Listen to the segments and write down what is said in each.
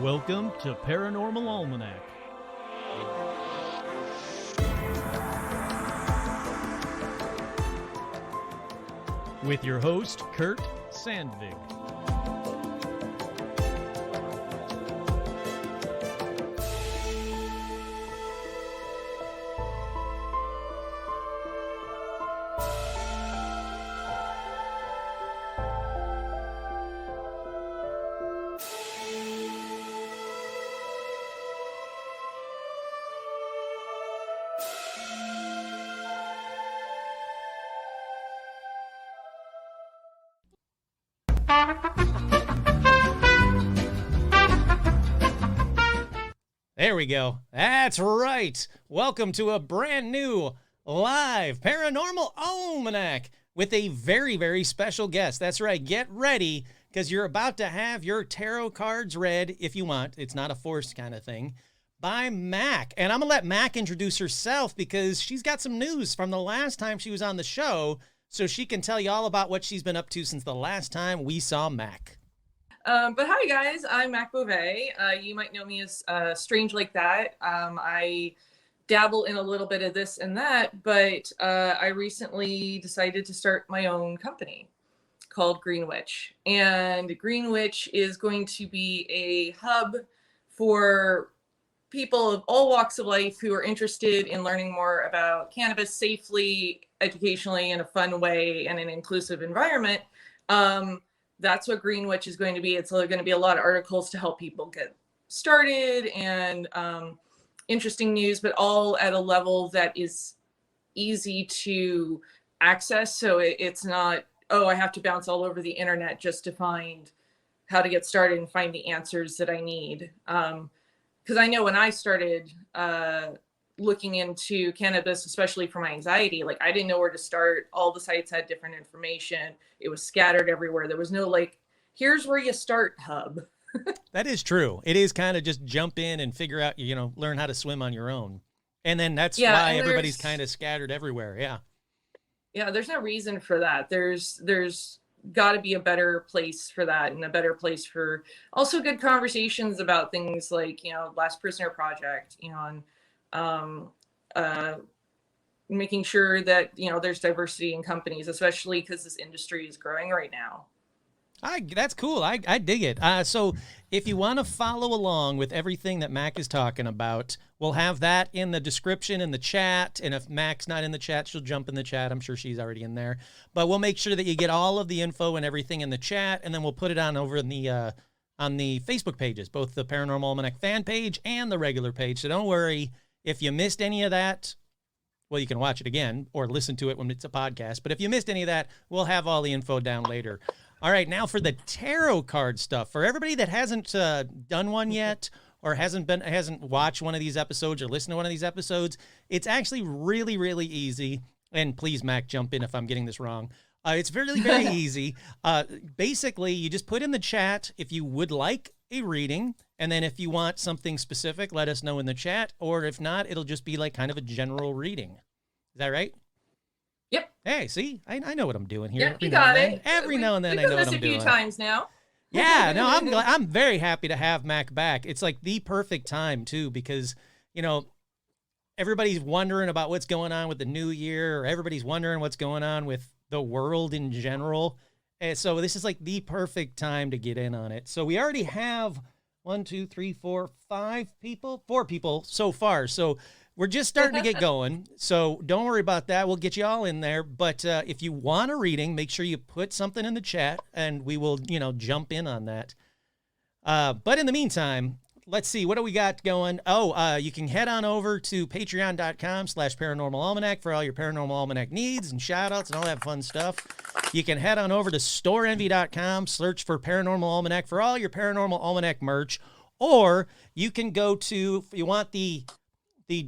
Welcome to Paranormal Almanac. With your host, Kurt Sandvig. There we go. That's right. Welcome to a brand new live Paranormal Almanac with a very, very special guest. That's right. Get ready because you're about to have your tarot cards read if you want. It's not a forced kind of thing. By Mac. And I'm going to let Mac introduce herself because she's got some news from the last time she was on the show, so she can tell you all about what she's been up to since the last time we saw Mac. But hi guys, I'm Mac Beauvais. You might know me as Strange Like That. I dabble in a little bit of this and that, but I recently decided to start my own company called Green Witch. And Green Witch is going to be a hub for people of all walks of life who are interested in learning more about cannabis safely, educationally, in a fun way, and an inclusive environment. That's what Green Witch is going to be. It's going to be a lot of articles to help people get started and interesting news, but all at a level that is easy to access. So it's not, oh, I have to bounce all over the internet just to find how to get started and find the answers that I need. Because I know when I started looking into cannabis, especially for my anxiety, like I didn't know where to start. All the sites had different information. It was scattered everywhere. There was no like, here's where you start hub. That is true. It is kind of just jump in and figure out, learn how to swim on your own. And then that's why everybody's kind of scattered everywhere. Yeah. Yeah. There's no reason for that. There's got to be a better place for that, and a better place for also good conversations about things like, Last Prisoner Project, and making sure that, there's diversity in companies, especially because this industry is growing right now. That's cool. I dig it. So if you want to follow along with everything that Mac is talking about, we'll have that in the description in the chat. And if Mac's not in the chat, she'll jump in the chat. I'm sure she's already in there. But we'll make sure that you get all of the info and everything in the chat, and then we'll put it on over in the Facebook pages, both the Paranormal Almanac fan page and the regular page. So don't worry. If you missed any of that, well, you can watch it again or listen to it when it's a podcast. But if you missed any of that, we'll have all the info down later. All right, now for the tarot card stuff. For everybody that hasn't done one yet or hasn't watched one of these episodes or listened to one of these episodes, it's actually really, really easy. And please, Mac, jump in if I'm getting this wrong. It's very, very easy. Basically, you just put in the chat if you would like a reading, and then if you want something specific, let us know in the chat, or if not, it'll just be like kind of a general reading. Is that right? Yep. Hey, see, I know what I'm doing here. Yep, you got it. Every now and then I know what I'm doing. We've done this a few times now. Yeah, no, I'm very happy to have Mac back. It's like the perfect time too, because, everybody's wondering about what's going on with the new year, or everybody's wondering what's going on with the world in general. And so this is like the perfect time to get in on it. So we already have 4 people so far. So we're just starting to get going. So don't worry about that. We'll get you all in there. But if you want a reading, make sure you put something in the chat and we will, jump in on that. But in the meantime, let's see, what do we got going? You can head on over to patreon.com/paranormal almanac for all your paranormal almanac needs and shout outs and all that fun stuff. You can head on over to storeenvy.com, search for Paranormal Almanac for all your Paranormal Almanac merch, or you can go to, if you want the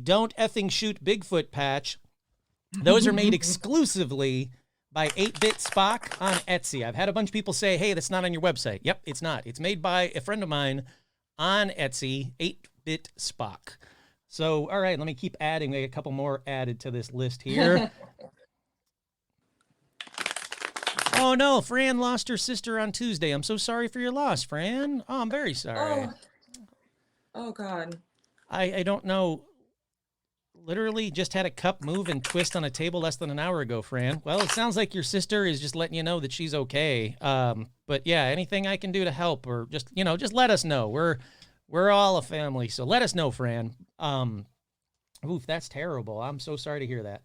Don't Effing Shoot Bigfoot patch, those are made exclusively by 8-Bit Spock on Etsy. I've had a bunch of people say, hey, that's not on your website. Yep, it's not. It's made by a friend of mine on Etsy, 8-Bit Spock. So, all right, let me keep adding. We got a couple more added to this list here. Oh, no, Fran lost her sister on Tuesday. I'm so sorry for your loss, Fran. Oh, I'm very sorry. Oh God. I don't know. Literally just had a cup move and twist on a table less than an hour ago, Fran. Well, it sounds like your sister is just letting you know that she's okay. But yeah, anything I can do to help, or just, you know, just let us know. We're all a family, so let us know, Fran. Oof, that's terrible. I'm so sorry to hear that.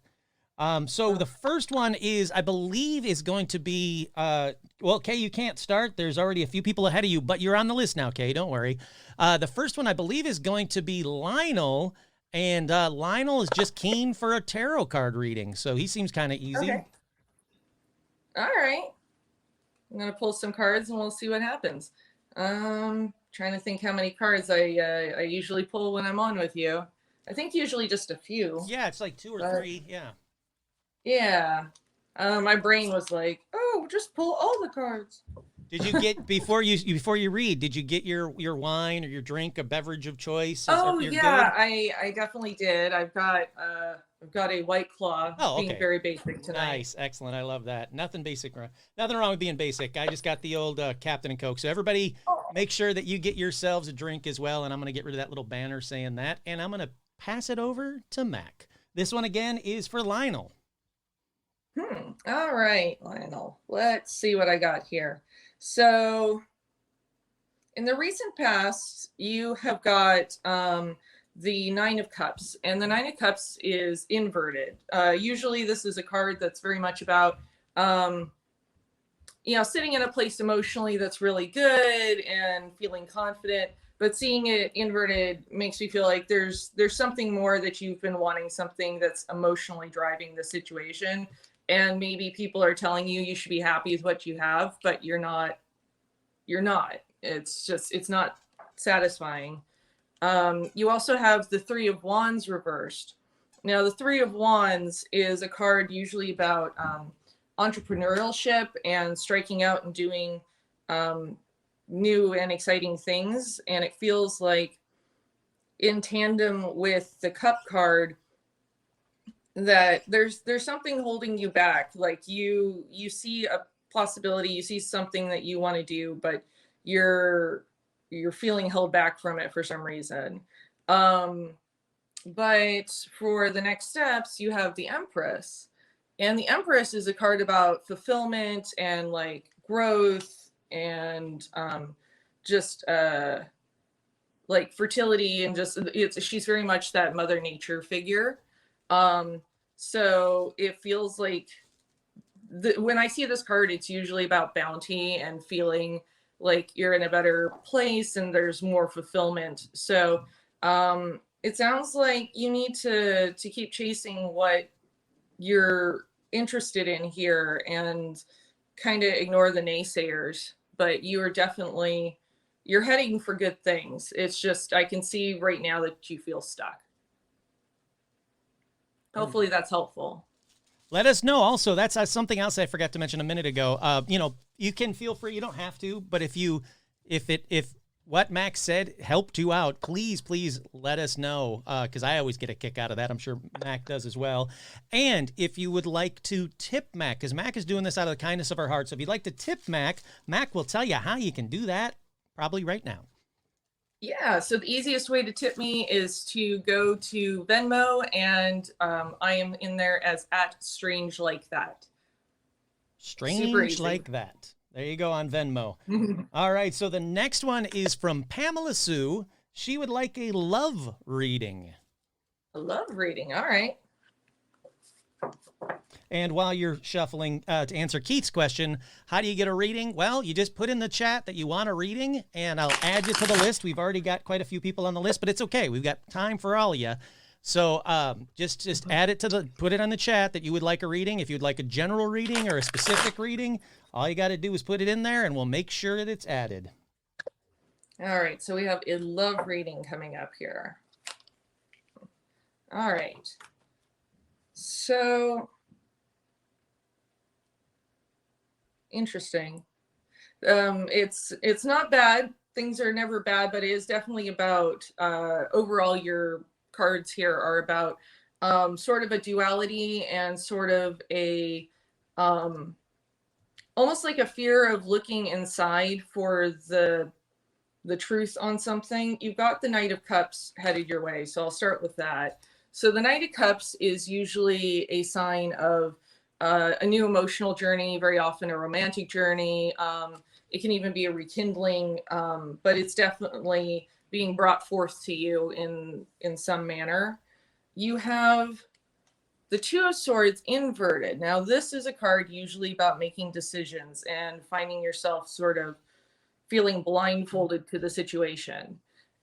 So the first one is, I believe, is going to be, well, Kay, you can't start. There's already a few people ahead of you, but you're on the list now, Kay. Don't worry. The first one, I believe, is going to be Lionel. And Lionel is just keen for a tarot card reading, so he seems kind of easy. Okay. All right. I'm gonna pull some cards and we'll see what happens. Trying to think how many cards I usually pull when I'm on with you. I think usually just a few. Yeah, it's like 2 or 3. Yeah. Yeah. My brain was like, oh, just pull all the cards. Did you get before you read? Did you get your wine or your drink, a beverage of choice? Oh yeah, I definitely did. I've got a White Claw. Oh, okay. Being very basic tonight. Nice, excellent. I love that. Nothing wrong with being basic. I just got the old Captain and Coke. So everybody, make sure that you get yourselves a drink as well. And I'm gonna get rid of that little banner saying that, and I'm gonna pass it over to Mac. This one again is for Lionel. All right, Lionel. Let's see what I got here. So, in the recent past, you have got the Nine of Cups, and the Nine of Cups is inverted. Usually, this is a card that's very much about, you know, sitting in a place emotionally that's really good and feeling confident. But seeing it inverted makes me feel like there's something more that you've been wanting, something that's emotionally driving the situation. And maybe people are telling you you should be happy with what you have, but you're not. It's not satisfying. You also have the Three of Wands reversed. Now, the Three of Wands is a card usually about entrepreneurship and striking out and doing new and exciting things. And it feels like in tandem with the Cup card, that there's something holding you back. Like you see a possibility, you see something that you want to do, but you're feeling held back from it for some reason. But for the next steps, you have the Empress, and the Empress is a card about fulfillment and like growth and just like fertility, and just she's very much that Mother Nature figure. So it feels like when I see this card, it's usually about bounty and feeling like you're in a better place and there's more fulfillment. So it sounds like you need to keep chasing what you're interested in here and kind of ignore the naysayers. But you are definitely, you're heading for good things. It's just, I can see right now that you feel stuck. Hopefully that's helpful. Let us know. Also, that's something else I forgot to mention a minute ago. You know, you can feel free. You don't have to, but if what Max said helped you out, please let us know, because I always get a kick out of that. I'm sure Mac does as well. And if you would like to tip Mac, because Mac is doing this out of the kindness of our heart. So if you'd like to tip Mac, Mac will tell you how you can do that probably right now. Yeah, so the easiest way to tip me is to go to Venmo, and I am in there as @StrangeLikeThat. Strange Like That. There you go on Venmo. All right, so the next one is from Pamela Sue. She would like a love reading. A love reading, all right. And while you're shuffling to answer Keith's question, how do you get a reading? Well, you just put in the chat that you want a reading, and I'll add you to the list. We've already got quite a few people on the list, but it's okay. We've got time for all of you. So just add it put it on the chat that you would like a reading. If you'd like a general reading or a specific reading, all you got to do is put it in there, and we'll make sure that it's added. All right, so we have a love reading coming up here. All right. So interesting. It's not bad. Things are never bad, but it is definitely about overall your cards here are about sort of a duality and sort of a almost like a fear of looking inside for the the truth on something, you've got the Knight of Cups headed your way. So I'll start with that. So the Knight of Cups is usually a sign of a new emotional journey, very often a romantic journey. It can even be a rekindling, but it's definitely being brought forth to you in some manner. You have the Two of Swords inverted. Now, this is a card usually about making decisions and finding yourself sort of feeling blindfolded to the situation.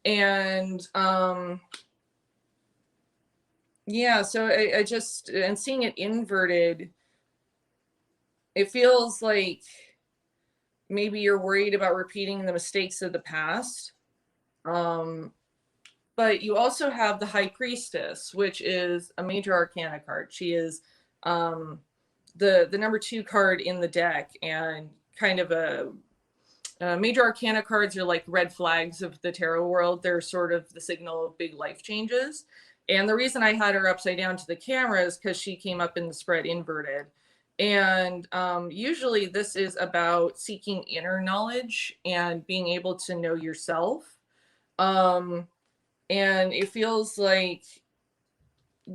And yeah, so I just, and seeing it inverted, it feels like maybe you're worried about repeating the mistakes of the past. But you also have the High Priestess, which is a major arcana card. She is the number 2 card in the deck, and kind of a major arcana cards are like red flags of the tarot world. They're sort of the signal of big life changes. And the reason I had her upside down to the camera is because she came up in the spread inverted. And usually this is about seeking inner knowledge and being able to know yourself. And it feels like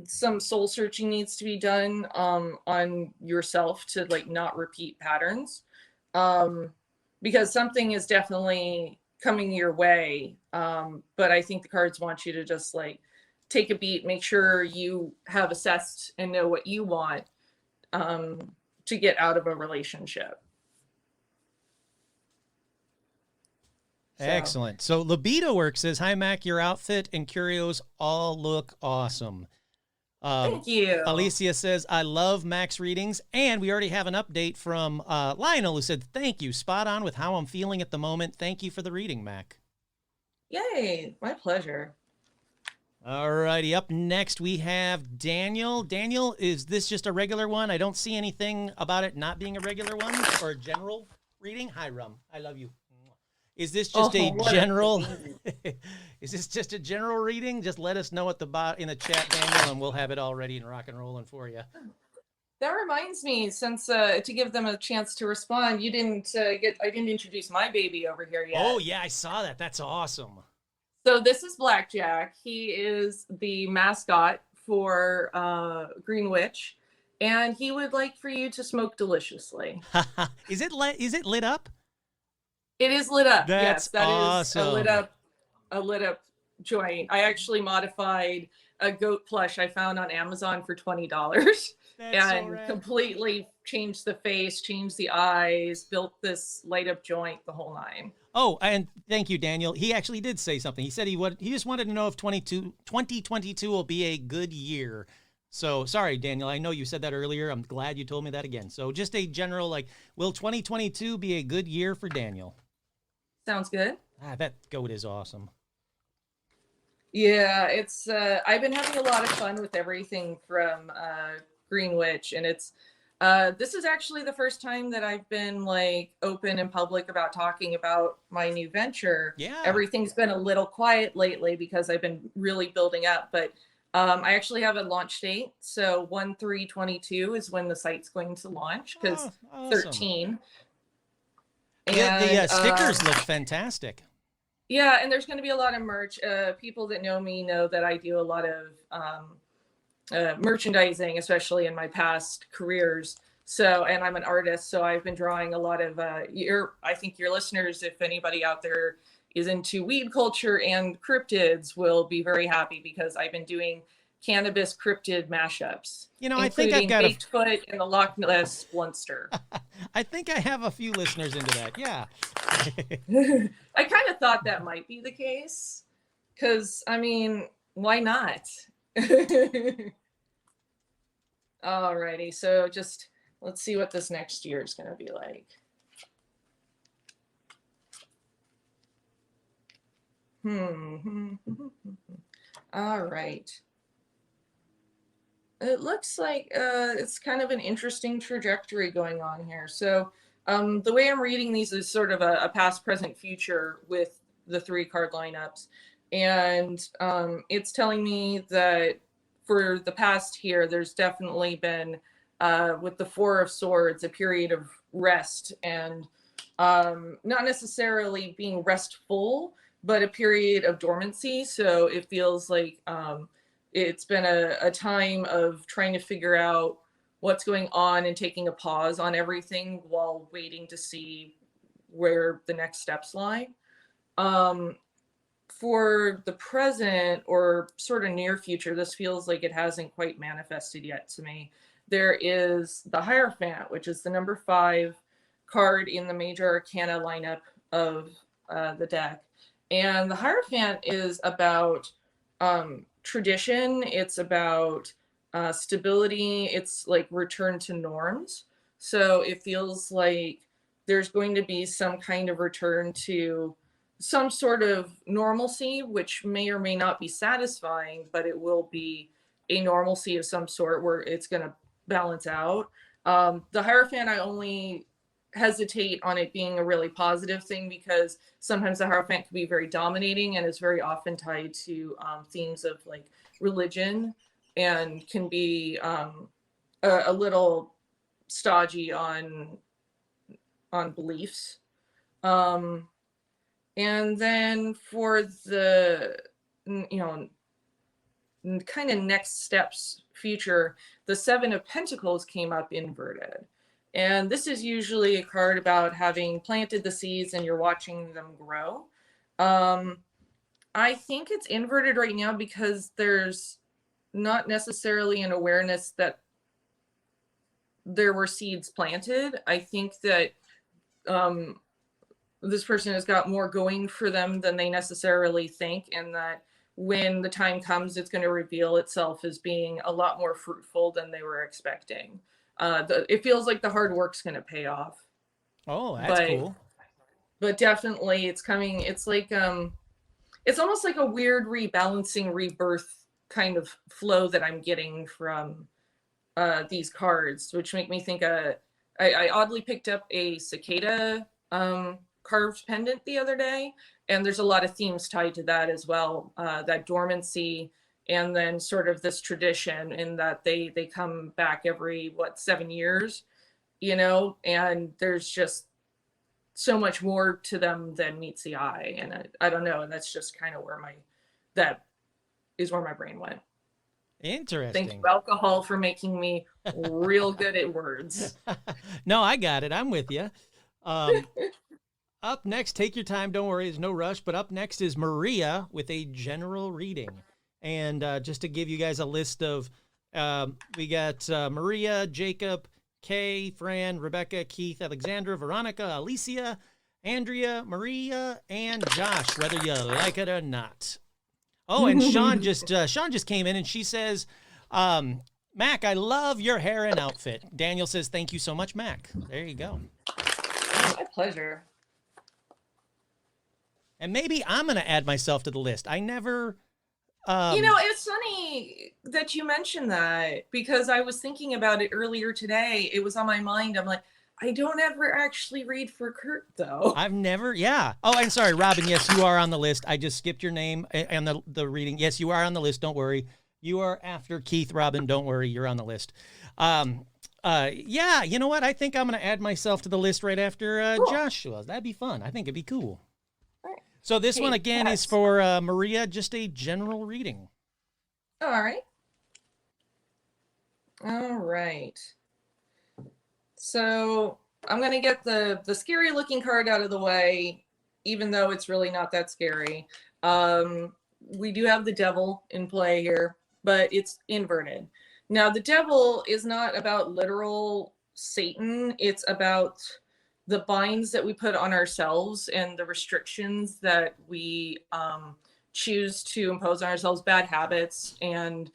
some soul searching needs to be done on yourself to like not repeat patterns. Because something is definitely coming your way. But I think the cards want you to just like take a beat, make sure you have assessed and know what you want to get out of a relationship. Excellent. So Libido Work says, "Hi Mac, your outfit and curios all look awesome." Thank you. Alicia says, "I love Mac's readings," and we already have an update from Lionel, who said, "Thank you, spot on with how I'm feeling at the moment. Thank you for the reading, Mac." Yay, my pleasure. All righty, up next we have Daniel. Daniel, is this just a regular one? I don't see anything about it not being a regular one or a general reading. Hi, Rum. I love you. Is this just a general? Is this just a general reading? Just let us know at the in the chat, Daniel, and we'll have it all ready and rock and rolling for you. That reminds me, since to give them a chance to respond, you didn't I didn't introduce my baby over here yet. Oh yeah, I saw that. That's awesome. So this is Blackjack. He is the mascot for Green Witch, and he would like for you to smoke deliciously. Is it lit up? It is lit up. That's yes, that awesome. is a lit up joint. I actually modified a goat plush I found on Amazon for $20 and completely changed the face, changed the eyes, built this light up joint, the whole 9. Oh, and thank you, Daniel. He actually did say something. He said he just wanted to know if 2022 will be a good year. So sorry, Daniel. I know you said that earlier. I'm glad you told me that again. So just a general, like, will 2022 be a good year for Daniel? Sounds good. That goat is awesome. Yeah, it's I've been having a lot of fun with everything from Green Witch, and it's this is actually the first time that I've been like open and public about talking about my new venture. Yeah. Everything's been a little quiet lately because I've been really building up, but I actually have a launch date. So 1/3/22 is when the site's going to launch, because awesome. 13. And the stickers look fantastic. Yeah, and there's going to be a lot of merch. People that know me know that I do a lot of merchandising, especially in my past careers. So, and I'm an artist, so I've been drawing a lot of I think your listeners, if anybody out there is into weed culture and cryptids, will be very happy, because I've been doing cannabis cryptid mashups. You know, I think I've got Bigfoot and the Loch Ness Monster. I think I have a few listeners into that. Yeah. I kind of thought that might be the case, because I mean, why not? Alrighty, so just let's see what this next year is going to be like. All right. It looks like it's kind of an interesting trajectory going on here. So the way I'm reading these is sort of a past, present, future with the 3 card lineups. And it's telling me that for the past here, there's definitely been, with the 4 of Swords, a period of rest and not necessarily being restful, but a period of dormancy. So it feels like it's been a time of trying to figure out what's going on and taking a pause on everything while waiting to see where the next steps lie. For the present or sort of near future, this feels like it hasn't quite manifested yet to me. There is the Hierophant, which is the number 5 card in the major arcana lineup of the deck. And the Hierophant is about tradition. It's about stability. It's like return to norms. So it feels like there's going to be some kind of return to some sort of normalcy, which may or may not be satisfying, but it will be a normalcy of some sort where it's going to balance out. The Hierophant, I only hesitate on it being a really positive thing because sometimes the Hierophant can be very dominating and is very often tied to themes of like religion and can be a little stodgy on beliefs. And then for the, kind of next steps future, the 7 of Pentacles came up inverted. And this is usually a card about having planted the seeds and you're watching them grow. I think it's inverted right now because there's not necessarily an awareness that there were seeds planted. I think that this person has got more going for them than they necessarily think, and that when the time comes, it's going to reveal itself as being a lot more fruitful than they were expecting. It feels like the hard work's going to pay off. Oh, that's cool. But definitely it's coming. It's like, it's almost like a weird rebalancing rebirth kind of flow that I'm getting from these cards, which make me think I oddly picked up a cicada carved pendant the other day, and there's a lot of themes tied to that as well, that dormancy and then sort of this tradition in that they come back every 7 years, and there's just so much more to them than meets the eye. And I don't know, and that's just kind of where my brain went. Interesting. Thank you, alcohol, for making me real good at words. No, I got it. I'm with you. Up next, take your time. Don't worry, there's no rush. But up next is Maria with a general reading. And just to give you guys a list of, we got Maria, Jacob, Kay, Fran, Rebecca, Keith, Alexandra, Veronica, Alicia, Andrea, Maria, and Josh, whether you like it or not. Oh, and Sean just came in and she says, Mac, I love your hair and outfit. Daniel says, thank you so much, Mac. There you go. My pleasure. And maybe I'm going to add myself to the list. I never... it's funny that you mentioned that because I was thinking about it earlier today. It was on my mind. I'm like, I don't ever actually read for Kurt, though. I've never, yeah. Oh, I'm sorry, Robin. Yes, you are on the list. I just skipped your name and the reading. Yes, you are on the list. Don't worry. You are after Keith, Robin. Don't worry. You're on the list. Yeah, you know what? I think I'm going to add myself to the list right after Cool. Joshua. That'd be fun. I think it'd be cool. All right. So this one, again, is for Maria, just a general reading. All right. So I'm going to get the scary looking card out of the way, even though it's really not that scary. We do have the devil in play here, but it's inverted. Now, the devil is not about literal Satan. It's about the binds that we put on ourselves and the restrictions that we choose to impose on ourselves, bad habits and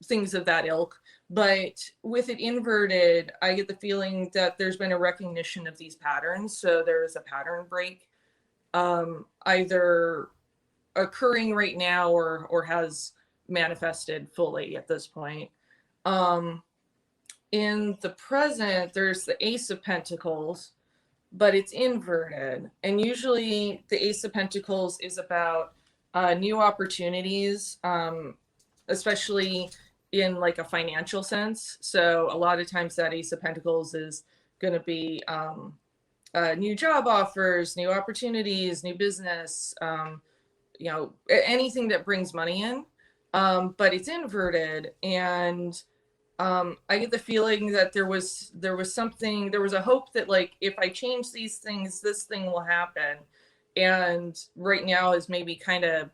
things of that ilk. But with it inverted, I get the feeling that there's been a recognition of these patterns. So there's a pattern break, either occurring right now or has manifested fully at this point. In the present, there's the Ace of Pentacles, but it's inverted. And usually the Ace of Pentacles is about new opportunities, especially in like a financial sense. So a lot of times that Ace of Pentacles is going to be new job offers, new opportunities, new business, you know, anything that brings money in. But it's inverted, and I get the feeling that there was something, there was a hope that like if I change these things, this thing will happen. And right now is maybe kind of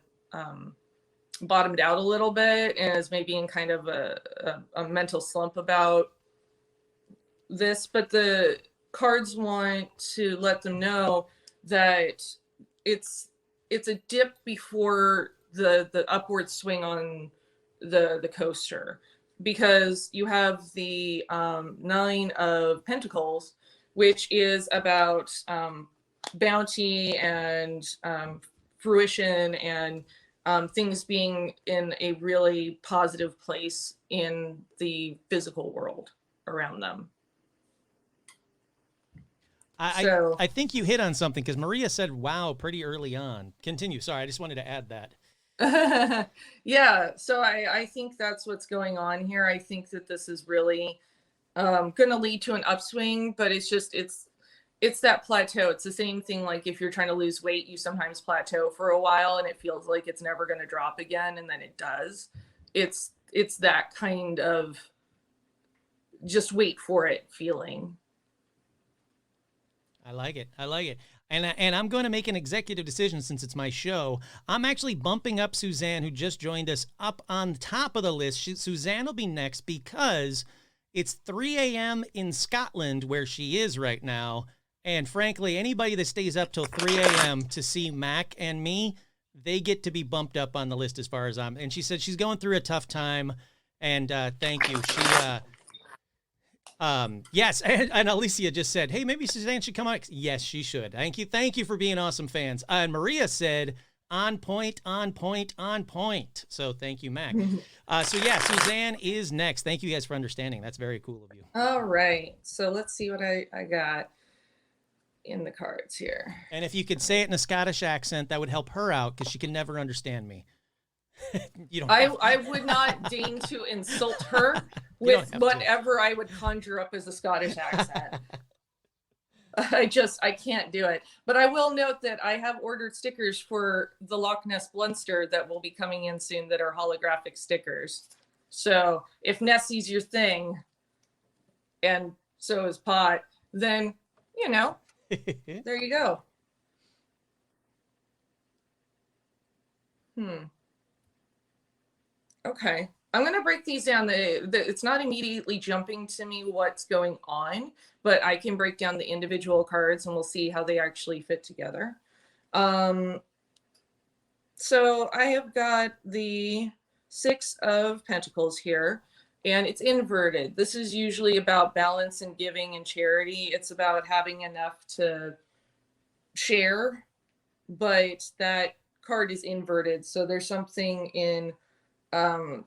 bottomed out a little bit and is maybe in kind of a mental slump about this. But the cards want to let them know that it's a dip before the upward swing on the coaster, because you have the Nine of Pentacles, which is about bounty and fruition and things being in a really positive place in the physical world around them. I think you hit on something, because Maria said, wow, pretty early on. Continue. Sorry, I just wanted to add that. Yeah, so I think that's what's going on here. I think that this is really going to lead to an upswing, but it's just, it's that plateau. It's the same thing like if you're trying to lose weight, you sometimes plateau for a while and it feels like it's never going to drop again, and then it does. It's that kind of just wait for it feeling. I like it. I like it. And I'm going to make an executive decision since it's my show. I'm actually bumping up Suzanne, who just joined us, up on top of the list. Suzanne will be next because it's 3 a.m. in Scotland where she is right now. And frankly, anybody that stays up till 3 a.m. to see Mac and me, they get to be bumped up on the list as far as I'm. And she said she's going through a tough time. And thank you. Yes, and Alicia just said, hey, maybe Suzanne should come on. Yes, she should. Thank you for being awesome fans. And Maria said, on point, on point, on point. So thank you, Mac. So yeah, Suzanne is next. Thank you guys for understanding. That's very cool of you. All right, so let's see what I got in the cards here. And if you could say it in a Scottish accent, that would help her out, because she can never understand me. You don't I would not deign to insult her with whatever I would conjure up as a Scottish accent. I can't do it. But I will note that I have ordered stickers for the Loch Ness Blunster that will be coming in soon that are holographic stickers. So if Nessie's your thing, and so is Pot, then, you know, there you go. Okay, I'm going to break these down. It's not immediately jumping to me what's going on, but I can break down the individual cards and we'll see how they actually fit together. So I have got the Six of Pentacles here, and it's inverted. This is usually about balance and giving and charity. It's about having enough to share, but that card is inverted. So there's something in I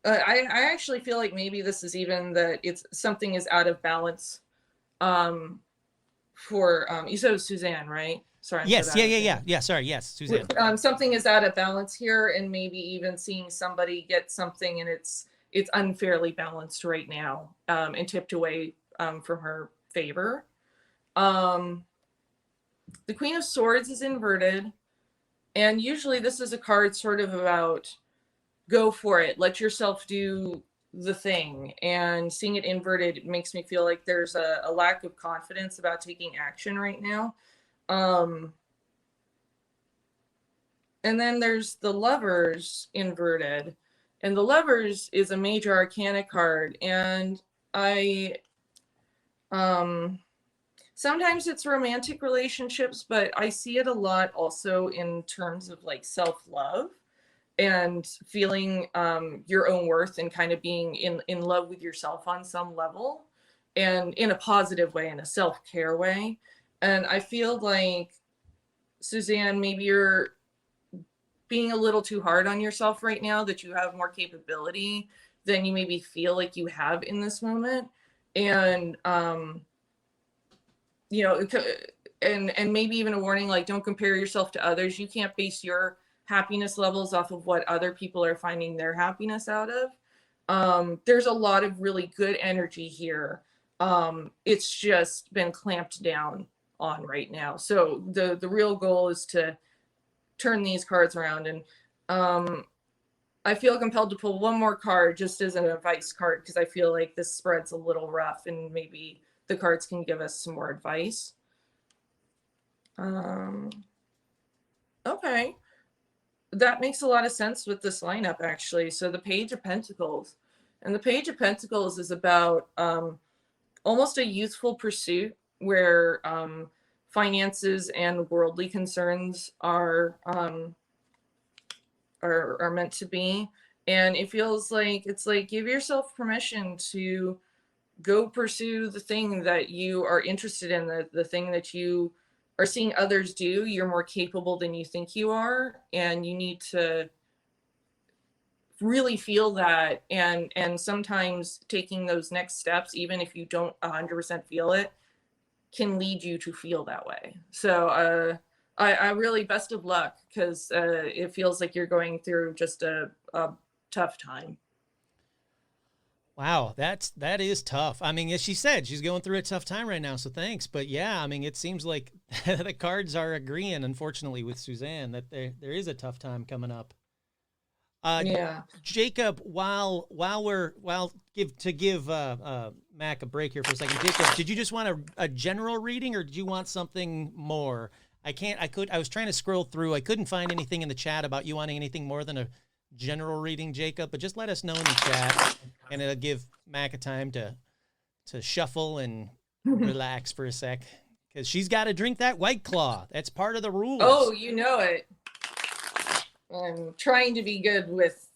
actually feel like maybe this is even that it's something is out of balance for you said it was Suzanne, right? Sorry. Yes, yeah. Sorry, yes, Suzanne. Something is out of balance here, and maybe even seeing somebody get something and it's unfairly balanced right now, and tipped away from her favor. The Queen of Swords is inverted. And usually this is a card sort of about go for it, let yourself do the thing. And seeing it inverted makes me feel like there's a lack of confidence about taking action right now. And then there's the Lovers inverted. And the Lovers is a major arcana card. And sometimes it's romantic relationships, but I see it a lot also in terms of like self-love and feeling your own worth and kind of being in love with yourself on some level, and in a positive way, in a self-care way. And I feel like, Suzanne, maybe you're being a little too hard on yourself right now, that you have more capability than you maybe feel like you have in this moment. And you know, and maybe even a warning, like, don't compare yourself to others. You can't base your happiness levels off of what other people are finding their happiness out of. There's a lot of really good energy here It's just been clamped down on right now. So the real goal is to turn these cards around. And I feel compelled to pull one more card just as an advice card, because I feel like this spread's a little rough and maybe the cards can give us some more advice. Okay. That makes a lot of sense with this lineup, actually. So the Page of Pentacles. And the Page of Pentacles is about almost a youthful pursuit where finances and worldly concerns are meant to be. And it feels like it's like, give yourself permission to go pursue the thing that you are interested in, the thing that you are seeing others do. You're more capable than you think you are, and you need to really feel that. And sometimes taking those next steps, even if you don't 100% feel it, can lead you to feel that way. So I really, best of luck, because it feels like you're going through just a tough time. Wow, that is tough. I mean, as she said, she's going through a tough time right now, so thanks. But yeah, I mean, it seems like the cards are agreeing, unfortunately, with Suzanne, that there is a tough time coming up. Yeah. Jacob, while give Mac a break here for a second. Jacob, did you just want a general reading, or did you want something more? I was trying to scroll through. I couldn't find anything in the chat about you wanting anything more than a general reading, Jacob, but just let us know in the chat, and it'll give Mac a time to shuffle and relax for a sec, because she's got to drink that White Claw. That's part of the rules. Oh, you know it. I'm trying to be good with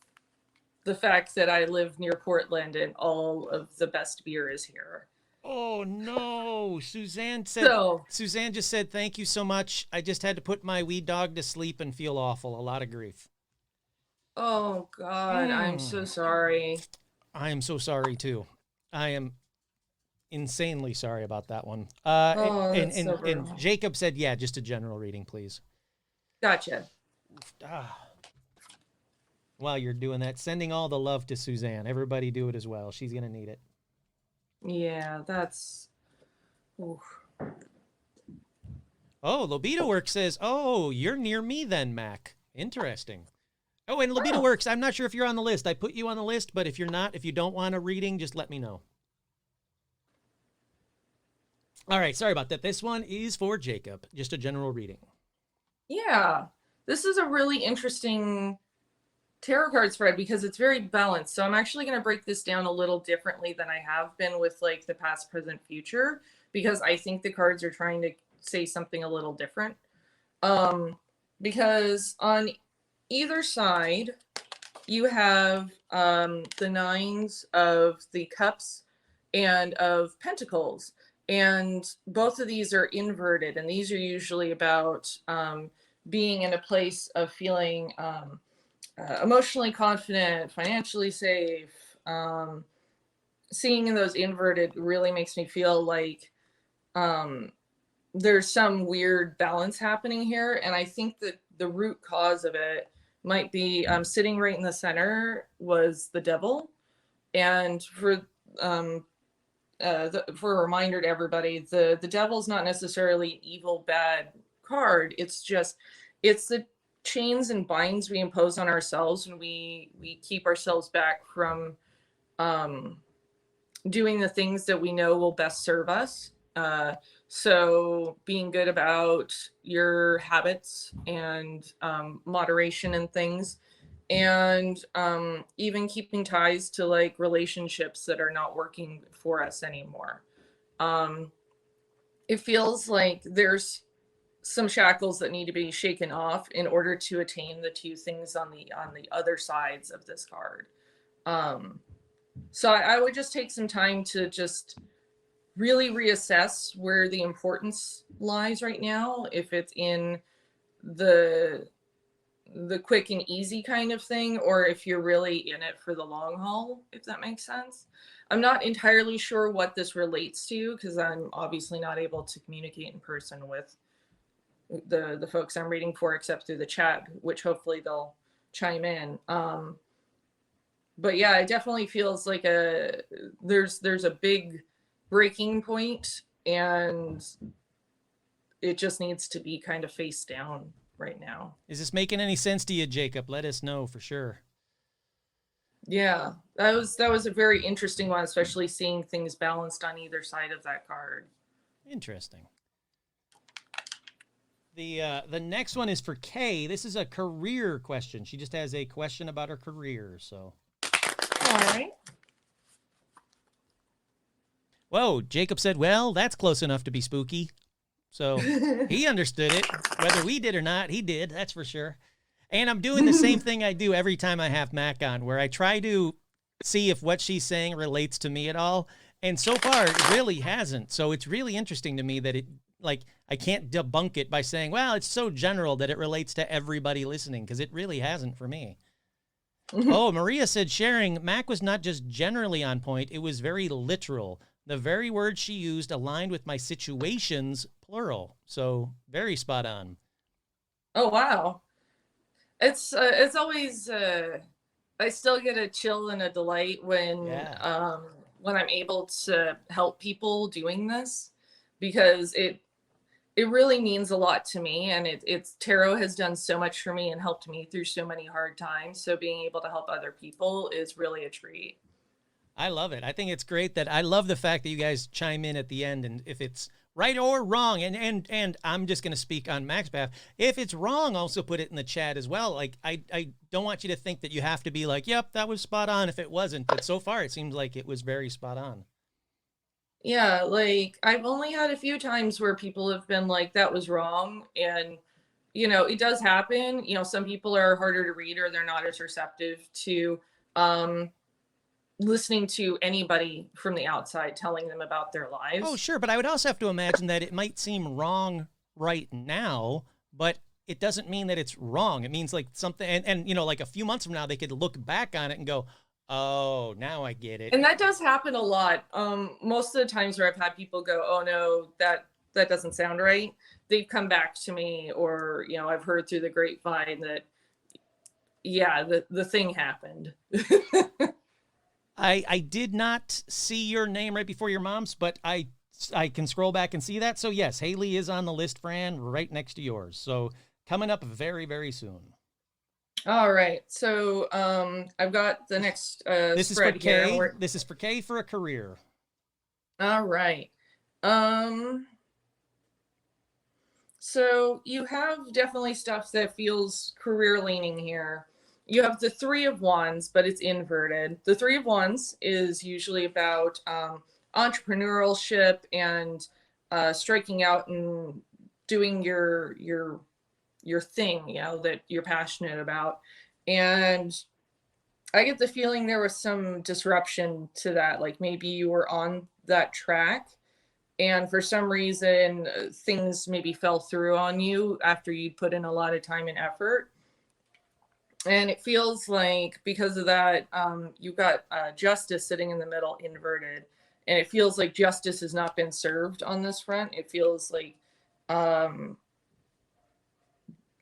the fact that I live near Portland and all of the best beer is here. Oh no, Suzanne just said, thank you so much. I just had to put my wee dog to sleep and feel awful. A lot of grief. Oh God, I'm so sorry. I am so sorry too. I am insanely sorry about that one. And Jacob said, yeah, just a general reading, please. Gotcha. While you're doing that, sending all the love to Suzanne. Everybody do it as well. She's going to need it. Yeah, that's... Oof. Oh, Lobito Works says, oh, you're near me then, Mac. Interesting. Oh, and Lobito Works, I'm not sure if you're on the list. I put you on the list, but if you're not, if you don't want a reading, just let me know. All right, sorry about that. This one is for Jacob, just a general reading. Yeah, this is a really interesting tarot card spread because it's very balanced. So I'm actually going to break this down a little differently than I have been with like the past, present, future, because I think the cards are trying to say something a little different. Because on either side, you have the nines of the cups and of pentacles. And both of these are inverted. And these are usually about being in a place of feeling emotionally confident, financially safe. Seeing in those inverted really makes me feel like there's some weird balance happening here. And I think that the root cause of it might be sitting right in the center was the devil. And for a reminder to everybody, the devil's not necessarily an evil, bad card. It's the chains and binds we impose on ourselves when we keep ourselves back from doing the things that we know will best serve us. So being good about your habits and moderation and things, and even keeping ties to like relationships that are not working for us anymore. It feels like there's some shackles that need to be shaken off in order to attain the two things on the other sides of this card. So I would just take some time to just really reassess where the importance lies right now. If it's in the quick and easy kind of thing, or if you're really in it for the long haul, if that makes sense. I'm not entirely sure what this relates to because I'm obviously not able to communicate in person with the folks I'm reading for, except through the chat, which hopefully they'll chime in. But yeah, it definitely feels like there's a big breaking point, and it just needs to be kind of face down right now. Is this making any sense to you, Jacob? Let us know for sure. Yeah, that was a very interesting one, especially seeing things balanced on either side of that card. Interesting. The next one is for Kay. This is a career question. She just has a question about her career. So. All right. Whoa, Jacob said, well, that's close enough to be spooky. So he understood it. Whether we did or not, he did, that's for sure. And I'm doing the same thing I do every time I have Mac on, where I try to see if what she's saying relates to me at all. And so far, it really hasn't. So it's really interesting to me that it, like, I can't debunk it by saying, well, it's so general that it relates to everybody listening, because it really hasn't for me. Oh, Maria said, sharing, Mac was not just generally on point, it was very literal. The very word she used aligned with my situations, plural. So very spot on. Oh, wow. It's always, I still get a chill and a delight when I'm able to help people doing this, because it really means a lot to me, and it's tarot has done so much for me and helped me through so many hard times. So being able to help other people is really a treat. I love it. I think it's great that I love the fact that you guys chime in at the end, and if it's right or wrong, and I'm just going to speak on Mac's behalf. If it's wrong, also put it in the chat as well. Like, I don't want you to think that you have to be like, yep, that was spot on if it wasn't. But so far, it seems like it was very spot on. Yeah, like, I've only had a few times where people have been like, that was wrong. And, you know, it does happen. You know, some people are harder to read, or they're not as receptive to listening to anybody from the outside telling them about their lives. Oh, sure. But I would also have to imagine that it might seem wrong right now, but it doesn't mean that it's wrong. It means like something, and you know, like a few months from now, they could look back on it and go, oh, now I get it. And that does happen a lot. Most of the times where I've had people go, oh no, that doesn't sound right, they've come back to me, or, you know, I've heard through the grapevine that, yeah, the thing happened. I did not see your name right before your mom's, but I can scroll back and see that. So yes, Haley is on the list, Fran, right next to yours. So coming up very, very soon. All right. So I've got the next this spread is for Kay. here. This is for Kay for a career. All right. So you have definitely stuff that feels career leaning here. You have the Three of Wands, but it's inverted. The Three of Wands is usually about entrepreneurship and striking out and doing your thing, you know, that you're passionate about. And I get the feeling there was some disruption to that. Like, maybe you were on that track, and for some reason things maybe fell through on you after you'd put in a lot of time and effort. And it feels like because of that, you've got Justice sitting in the middle, inverted. And it feels like justice has not been served on this front. It feels like,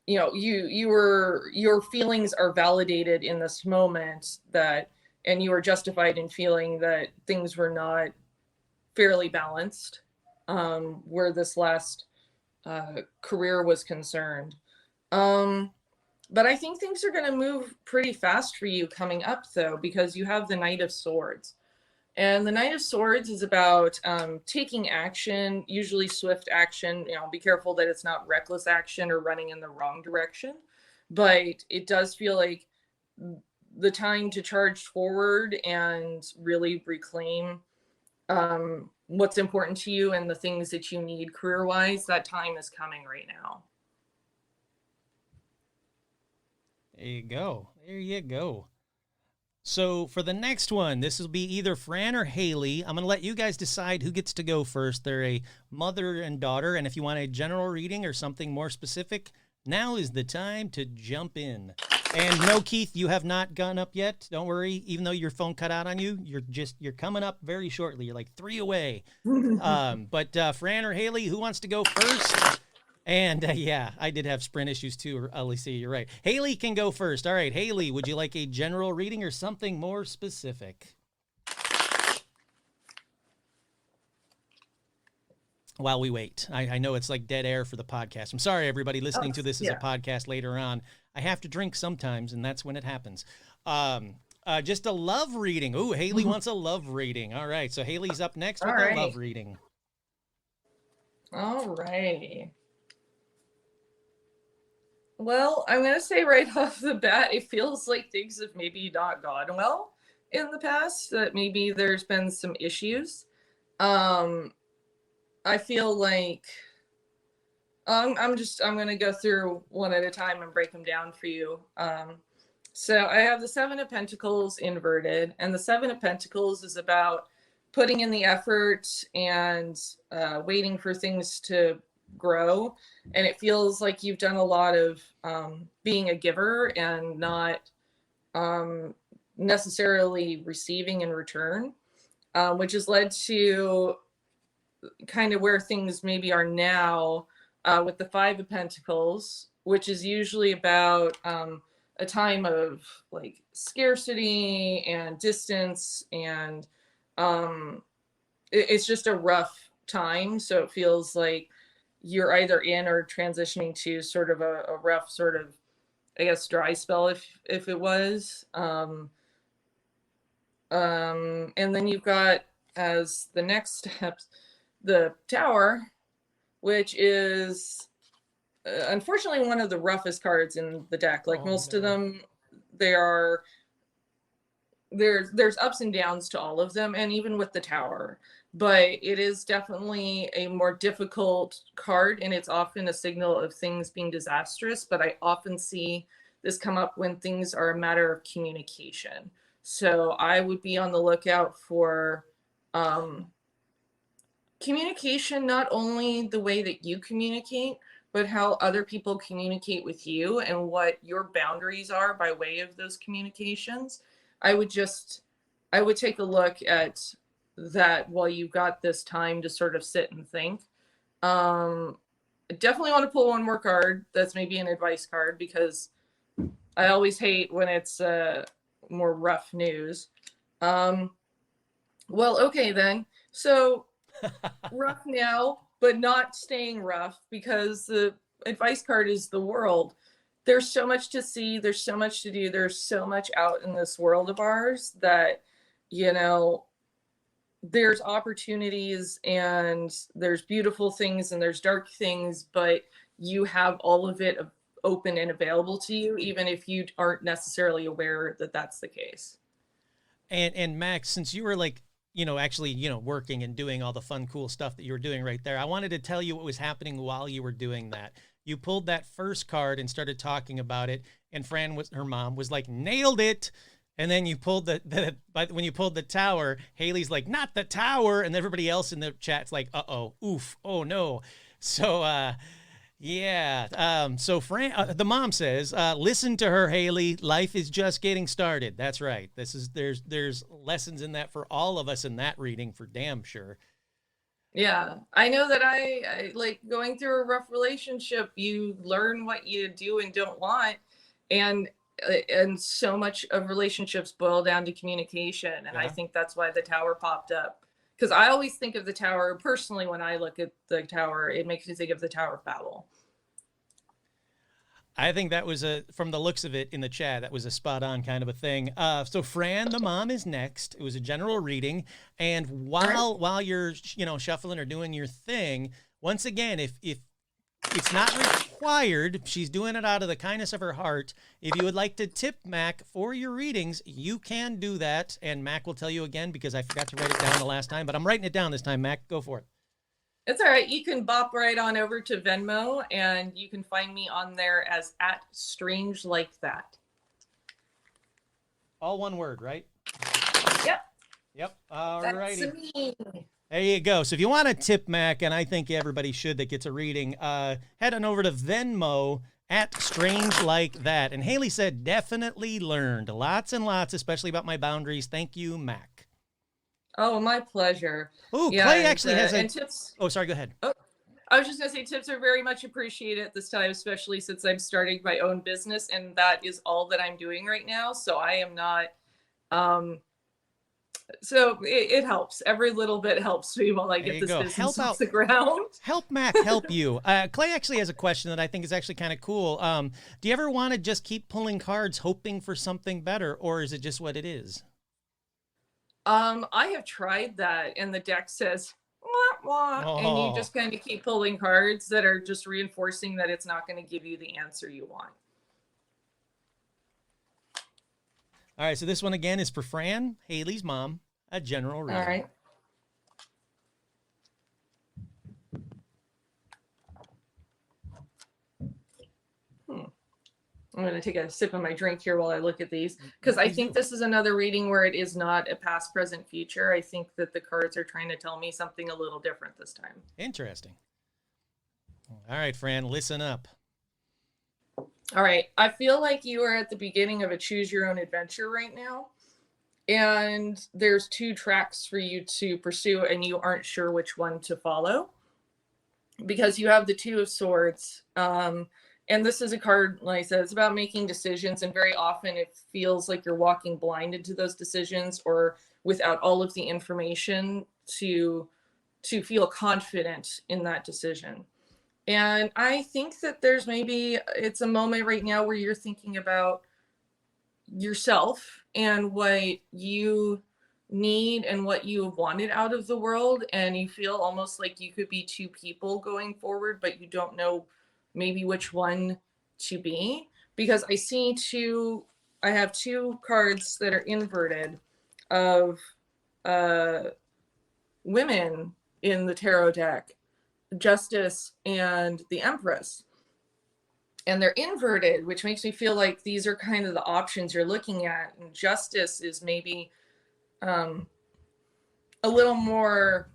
you know, your feelings are validated in this moment, that, and you are justified in feeling that things were not fairly balanced, where this last career was concerned. But I think things are going to move pretty fast for you coming up, though, because you have the Knight of Swords. And the Knight of Swords is about taking action, usually swift action. You know, be careful that it's not reckless action or running in the wrong direction. But it does feel like the time to charge forward and really reclaim what's important to you and the things that you need career-wise. That time is coming right now. There you go. There you go. So for the next one, this will be either Fran or Haley. I'm going to let you guys decide who gets to go first. They're a mother and daughter, and if you want a general reading or something more specific, now is the time to jump in. And no, Keith, you have not gone up yet. Don't worry. Even though your phone cut out on you, you're coming up very shortly. You're like 3 away. But Fran or Haley, who wants to go first? And yeah, I did have sprint issues too, Alicia, you're right. Haley can go first. All right, Haley, would you like a general reading or something more specific? while we wait. I know it's like dead air for the podcast. I'm sorry, everybody listening to this as a Yeah. podcast later on. I have to drink sometimes, and that's when it happens. Just a love reading. Ooh, Haley wants a love reading. All right, so Haley's up next with a love reading. All righty. Well, I'm going to say right off the bat, it feels like things have maybe not gone well in the past, that maybe there's been some issues. I feel like I'm going to go through one at a time and break them down for you. So I have the Seven of Pentacles inverted, and the Seven of Pentacles is about putting in the effort and waiting for things to grow. And it feels like you've done a lot of being a giver and not necessarily receiving in return, which has led to kind of where things maybe are now with the Five of Pentacles, which is usually about a time of like scarcity and distance, and it's just a rough time. So it feels like you're either in or transitioning to sort of a rough sort of, I guess, dry spell if it was. And then you've got, as the next steps, the Tower, which is unfortunately one of the roughest cards in the deck. Like most of them, there's ups and downs to all of them, and even with the Tower. But it is definitely a more difficult card, and it's often a signal of things being disastrous. But I often see this come up when things are a matter of communication. So I would be on the lookout for communication, not only the way that you communicate, but how other people communicate with you and what your boundaries are by way of those communications. I would take a look at that while you've got this time to sort of sit and think. I definitely want to pull one more card that's maybe an advice card, because I always hate when it's more rough news. Well, okay then. So rough now, but not staying rough, because the advice card is the world. There's so much to see. There's so much to do. There's so much out in this world of ours that, you know, there's opportunities and there's beautiful things and there's dark things, but you have all of it open and available to you, even if you aren't necessarily aware that that's the case. And Max, since you were like, actually, working and doing all the fun, cool stuff that you were doing right there, I wanted to tell you what was happening while you were doing that. You pulled that first card and started talking about it, and Fran, her mom, was like, nailed it. And then you pulled when you pulled the Tower, Haley's like, not the Tower. And everybody else in the chat's like, uh-oh, oof, oh no. So, yeah. So Fran, the mom says, listen to her, Haley. Life is just getting started. That's right. There's lessons in that for all of us in that reading, for damn sure. Yeah, I know that I like going through a rough relationship. You learn what you do and don't want, and so much of relationships boil down to communication. And I think that's why the Tower popped up, because I always think of the Tower personally. When I look at the Tower, it makes me think of the Tower of Babel. I think that was from the looks of it in the chat, that was a spot on kind of a thing. So Fran, the mom, is next. It was a general reading. And while you're, shuffling or doing your thing, once again, if it's not required, she's doing it out of the kindness of her heart. If you would like to tip Mac for your readings, you can do that. And Mac will tell you again, because I forgot to write it down the last time, but I'm writing it down this time. Mac, go for it. It's all right. You can bop right on over to Venmo, and you can find me on there as @StrangeLikeThat. All one word, right? Yep. All righty. That's me. There you go. So if you want to tip Mac, and I think everybody should that gets a reading, head on over to Venmo @StrangeLikeThat. And Haley said, definitely learned lots and lots, especially about my boundaries. Thank you, Mac. Oh, my pleasure. Oh, yeah, Clay actually has tips. Oh, sorry, go ahead. Oh, I was just going to say tips are very much appreciated at this time, especially since I'm starting my own business, and that is all that I'm doing right now. So I am not So it helps. Every little bit helps me while I There get you this go. business Help off out. the ground. Help Mac help you. Clay actually has a question that I think is actually kind of cool. Do you ever want to just keep pulling cards hoping for something better, or is it just what it is? I have tried that, and the deck says wah, wah, and you Oh, just kind of keep pulling cards that are just reinforcing that it's not going to give you the answer you want. all right. So this one again is for Fran, Haley's mom, a general reading. All right. I'm going to take a sip of my drink here while I look at these, because I think this is another reading where it is not a past, present, future. I think that the cards are trying to tell me something a little different this time. Interesting. All right, Fran, listen up. All right. I feel like you are at the beginning of a choose your own adventure right now. And there's two tracks for you to pursue, and you aren't sure which one to follow, because you have the Two of Swords. And this is a card, like I said, it's about making decisions. And very often it feels like you're walking blinded to those decisions, or without all of the information to feel confident in that decision. And I think that there's maybe it's a moment right now where you're thinking about yourself and what you need and what you have wanted out of the world. And you feel almost like you could be two people going forward, but you don't know maybe which one to be, because I have two cards that are inverted of women in the tarot deck, Justice and the Empress, and they're inverted, which makes me feel like these are kind of the options you're looking at. And Justice is maybe a little more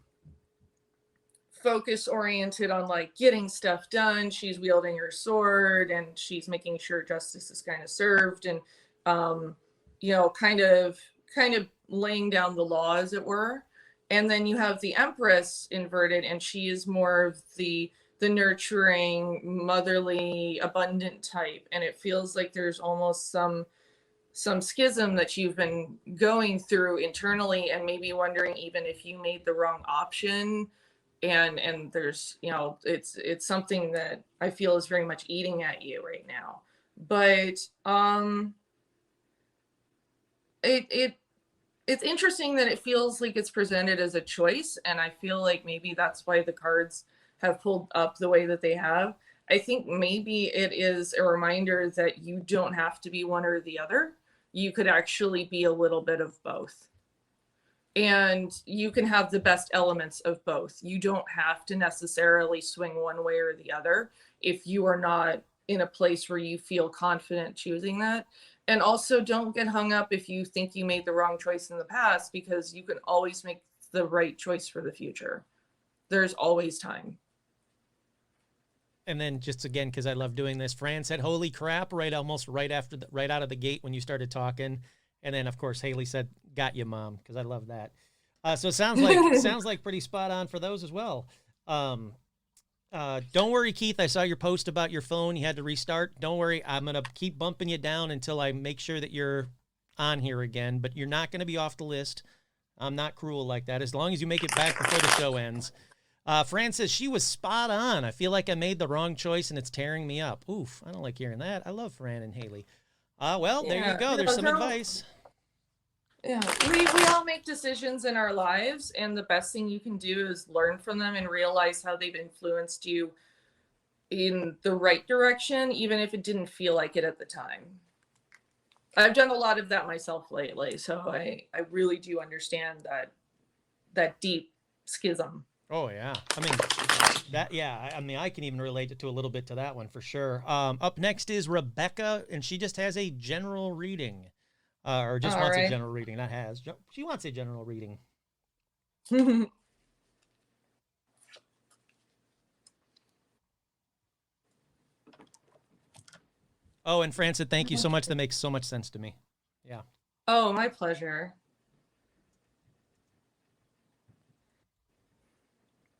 focus oriented on like getting stuff done. She's wielding her sword and she's making sure justice is kind of served, and kind of laying down the law, as it were. And then you have the Empress inverted, and she is more of the nurturing, motherly, abundant type. And it feels like there's almost some schism that you've been going through internally, and maybe wondering even if you made the wrong option. And there's, it's something that I feel is very much eating at you right now. But it's interesting that it feels like it's presented as a choice, and I feel like maybe that's why the cards have pulled up the way that they have. I think maybe it is a reminder that you don't have to be one or the other. You could actually be a little bit of both. And you can have the best elements of both. You don't have to necessarily swing one way or the other if you are not in a place where you feel confident choosing that. And also, don't get hung up if you think you made the wrong choice in the past, because you can always make the right choice for the future. There's always time. And then just again, because I love doing this, Fran said, "Holy crap!" right out of the gate when you started talking. And then, of course, Haley said, "Got you, Mom," because I love that. So it sounds like pretty spot on for those as well. Don't worry, Keith. I saw your post about your phone. You had to restart. Don't worry. I'm going to keep bumping you down until I make sure that you're on here again. But you're not going to be off the list. I'm not cruel like that. As long as you make it back before the show ends. Fran says, she was spot on. I feel like I made the wrong choice and it's tearing me up. Oof, I don't like hearing that. I love Fran and Haley. Well, there you go. There's some advice. Yeah, we all make decisions in our lives, and the best thing you can do is learn from them and realize how they've influenced you in the right direction, even if it didn't feel like it at the time. I've done a lot of that myself lately, so I really do understand that deep schism. Oh yeah, I mean that. Yeah, I mean I can even relate it to a little bit to that one for sure. Up next is Rebecca, and she just has a general reading. Or just wants a general reading. Not has. She wants a general reading. Oh, and Fran said, "Thank you so much. That makes so much sense to me." Yeah. Oh, my pleasure.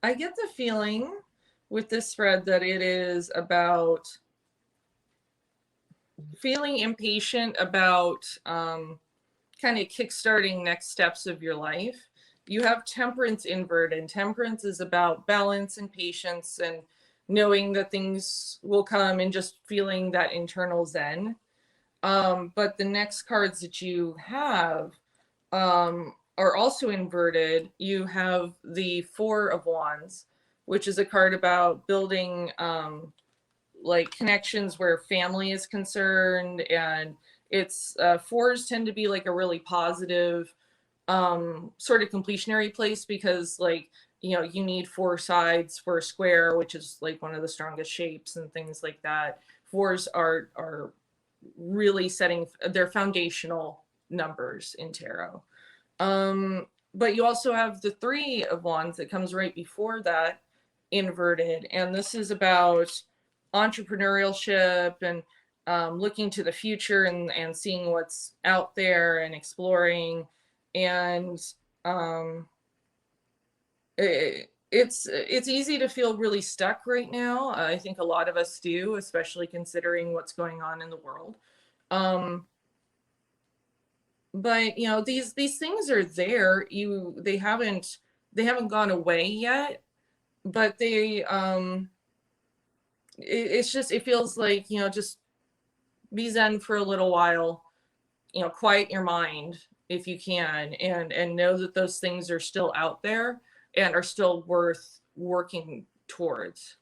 I get the feeling with this spread that it is about feeling impatient about kind of kickstarting next steps of your life. You have Temperance Inverted. Temperance is about balance and patience and knowing that things will come and just feeling that internal zen. But the next cards that you have are also inverted. You have the Four of Wands, which is a card about building like connections where family is concerned, and it's fours tend to be like a really positive sort of completionary place, because like, you know, you need four sides for a square, which is like one of the strongest shapes and things like that. Fours are really setting their foundational numbers in tarot. But you also have the Three of Wands that comes right before that, inverted, and this is about entrepreneurship and looking to the future and seeing what's out there and exploring. And it's easy to feel really stuck right now. I think a lot of us do, especially considering what's going on in the world. But you know, these things are there. They haven't gone away yet, but they it's just, it feels like, you know, just be zen for a little while, you know, quiet your mind if you can, and know that those things are still out there and are still worth working towards.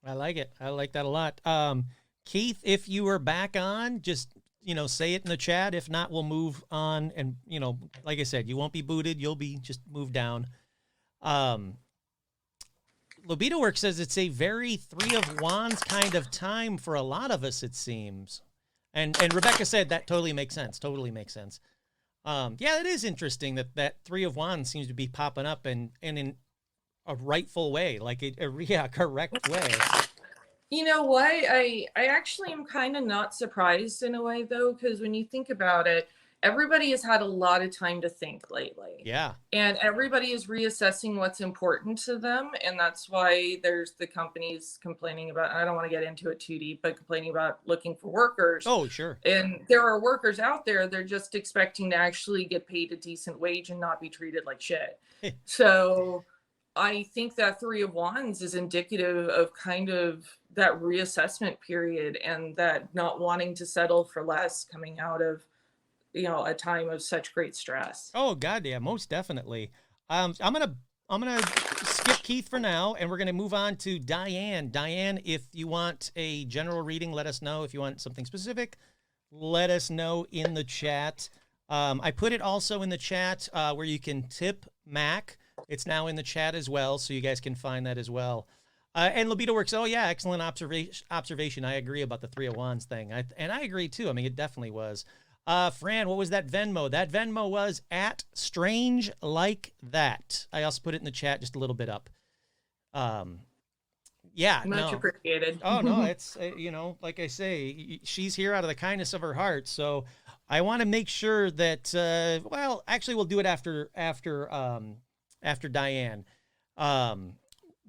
I like it. I like that a lot. Keith, if you are back on, just, you know, say it in the chat. If not, we'll move on. And, you know, like I said, you won't be booted. You'll be just moved down. Lobito Work says it's a very Three of Wands kind of time for a lot of us, it seems. And Rebecca said that totally makes sense. Totally makes sense. Yeah, it is interesting that Three of Wands seems to be popping up and in a rightful way, like a correct way. You know what? I actually am kind of not surprised in a way, though, because when you think about it, everybody has had a lot of time to think lately. Yeah. And everybody is reassessing what's important to them. And that's why there's the companies complaining about, I don't want to get into it too deep, but complaining about looking for workers. Oh, sure. And there are workers out there, they're just expecting to actually get paid a decent wage and not be treated like shit. So I think that Three of Wands is indicative of kind of that reassessment period and that not wanting to settle for less coming out of, you know, a time of such great stress. Oh God, yeah, most definitely. I'm gonna skip Keith for now, and we're gonna move on to Diane. Diane, if you want a general reading, let us know. If you want something specific, let us know in the chat. I put it also in the chat where you can tip Mac. It's now in the chat as well, so you guys can find that as well. And Libido Works. Oh yeah, excellent observation. I agree about the Three of Wands thing, and I agree too. I mean, it definitely was. Fran, what was that Venmo? That Venmo was at Strange Like That. I also put it in the chat just a little bit up. Yeah, much appreciated. Oh no, it's you know, like I say, she's here out of the kindness of her heart. So I want to make sure that well, actually, we'll do it after Diane.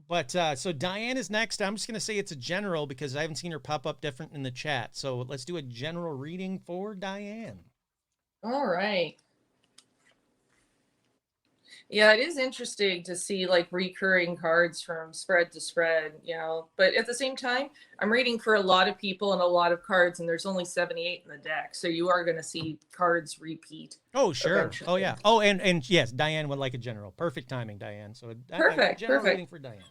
But so Diane is next. I'm just going to say it's a general because I haven't seen her pop up different in the chat. So let's do a general reading for Diane. All right. Yeah, it is interesting to see like recurring cards from spread to spread, you know, but at the same time, I'm reading for a lot of people and a lot of cards, and there's only 78 in the deck. So you are going to see cards repeat. Oh, sure. Eventually. Oh, yeah. Oh, and yes, Diane would like a general. Perfect timing, Diane. So perfect. General reading for Diane.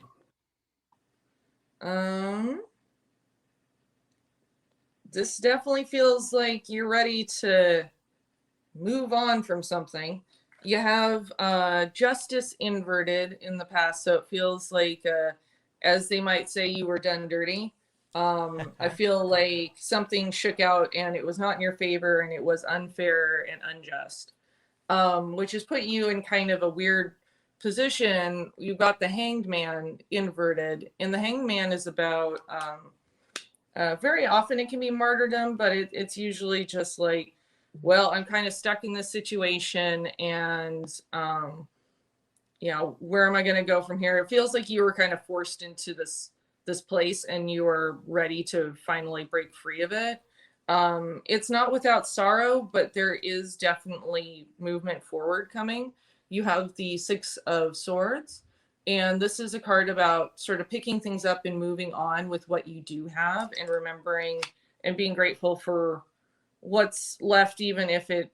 This definitely feels like you're ready to move on from something. You have Justice Inverted in the past, so it feels like, as they might say, you were done dirty. I feel like something shook out and it was not in your favor and it was unfair and unjust, which has put you in kind of a weird position. You've got the Hanged Man inverted, and the Hanged Man is about very often it can be martyrdom, but it's usually just like, well, I'm kind of stuck in this situation, and you know, where am I going to go from here? It feels like you were kind of forced into this place and you are ready to finally break free of it. It's not without sorrow, but there is definitely movement forward coming. You have the Six of Swords, and this is a card about sort of picking things up and moving on with what you do have and remembering and being grateful for what's left, even if it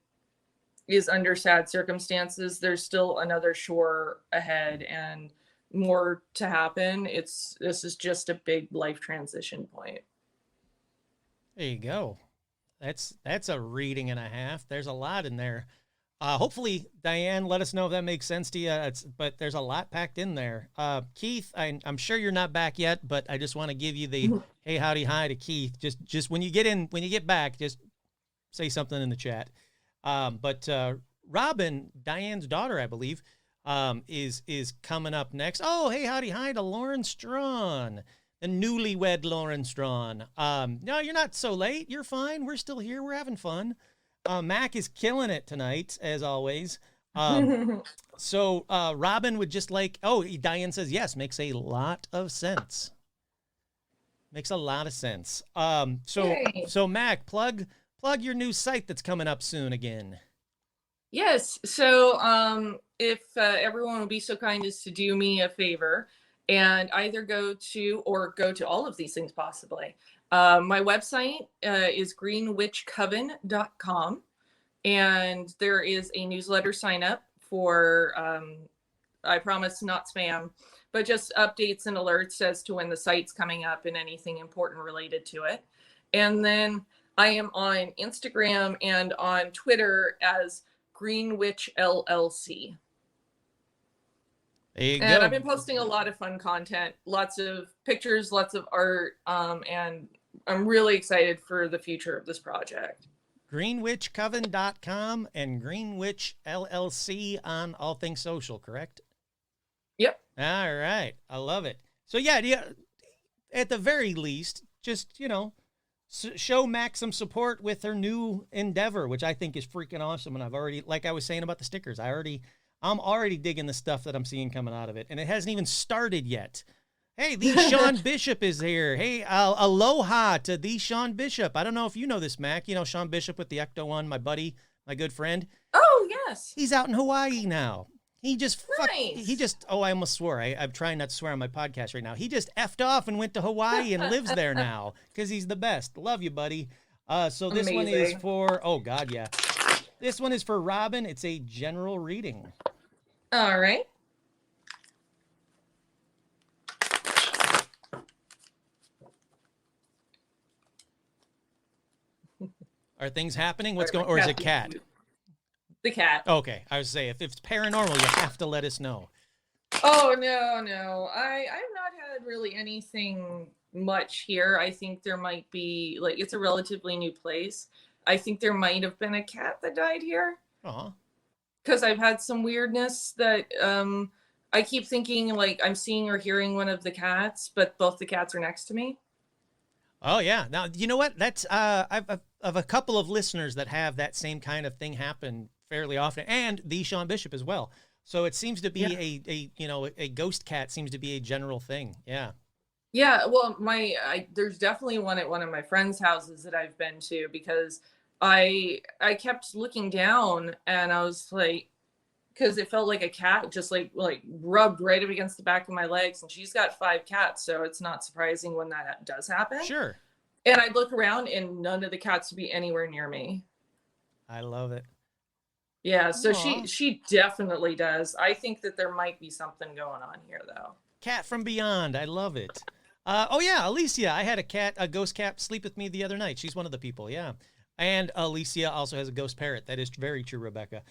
is under sad circumstances. There's still another shore ahead and more to happen. This is just a big life transition point. There you go. That's a reading and a half. There's a lot in there. Hopefully, Diane, let us know if that makes sense to you. But there's a lot packed in there. Keith, I'm sure you're not back yet, but I just want to give you the hey, howdy, hi to Keith. Just when you get back, just say something in the chat. But Robin, Diane's daughter, I believe, is coming up next. Oh, hey, howdy, hi to Lauren Strawn. The newlywed Lauren Strawn. No, you're not so late. You're fine. We're still here. We're having fun. Mac is killing it tonight, as always. So Robin would just like, Diane says, yes, makes a lot of sense. Makes a lot of sense. So Mac, plug your new site that's coming up soon again. Yes. So if everyone would be so kind as to do me a favor and either go to all of these things possibly. My website is greenwitchcoven.com, and there is a newsletter sign up for, I promise not spam, but just updates and alerts as to when the site's coming up and anything important related to it. And then I am on Instagram and on Twitter as greenwitchllc. There you and go. I've been posting a lot of fun content, lots of pictures, lots of art, and I'm really excited for the future of this project. greenwitchcoven.com and greenwitchllc on all things social, correct? Yep. All right. I love it. So yeah, at the very least, just, show Mac some support with her new endeavor, which I think is freaking awesome. And I've already, like I was saying about the stickers, I'm already digging the stuff that I'm seeing coming out of it. And it hasn't even started yet. Hey, the Sean Bishop is here. Hey, aloha to the Sean Bishop. I don't know if you know this, Mac. You know Sean Bishop with the Ecto One, my buddy, my good friend. Oh, yes. He's out in Hawaii now. He just nice. I almost swore. I'm trying not to swear on my podcast right now. He just effed off and went to Hawaii and lives there now because he's the best. Love you, buddy. So this Amazing. one is for, oh God, yeah. This one is for Robin. It's a general reading. All right. Are things happening? What's going on? Or is it cat? The cat. Okay. I was saying, if it's paranormal, you have to let us know. Oh, no. I've not had really anything much here. I think there might be, it's a relatively new place. I think there might have been a cat that died here. Uh-huh. Because I've had some weirdness that I keep thinking I'm seeing or hearing one of the cats, but both the cats are next to me. Oh yeah. Now you know what? That's I've a couple of listeners that have that same kind of thing happen fairly often, and the Sean Bishop as well. So it seems to be a ghost cat seems to be a general thing. Yeah. Yeah. Well, there's definitely one at one of my friends' houses that I've been to because I kept looking down and I was like, because it felt like a cat just like rubbed right up against the back of my legs, and she's got 5 cats, so it's not surprising when that does happen. Sure. And I'd look around and none of the cats would be anywhere near me. I love it. Yeah, so she definitely does. I think that there might be something going on here though. Cat from beyond. I love it. Oh yeah, Alicia. I had a ghost cat sleep with me the other night. She's one of the people, yeah. And Alicia also has a ghost parrot. That is very true, Rebecca.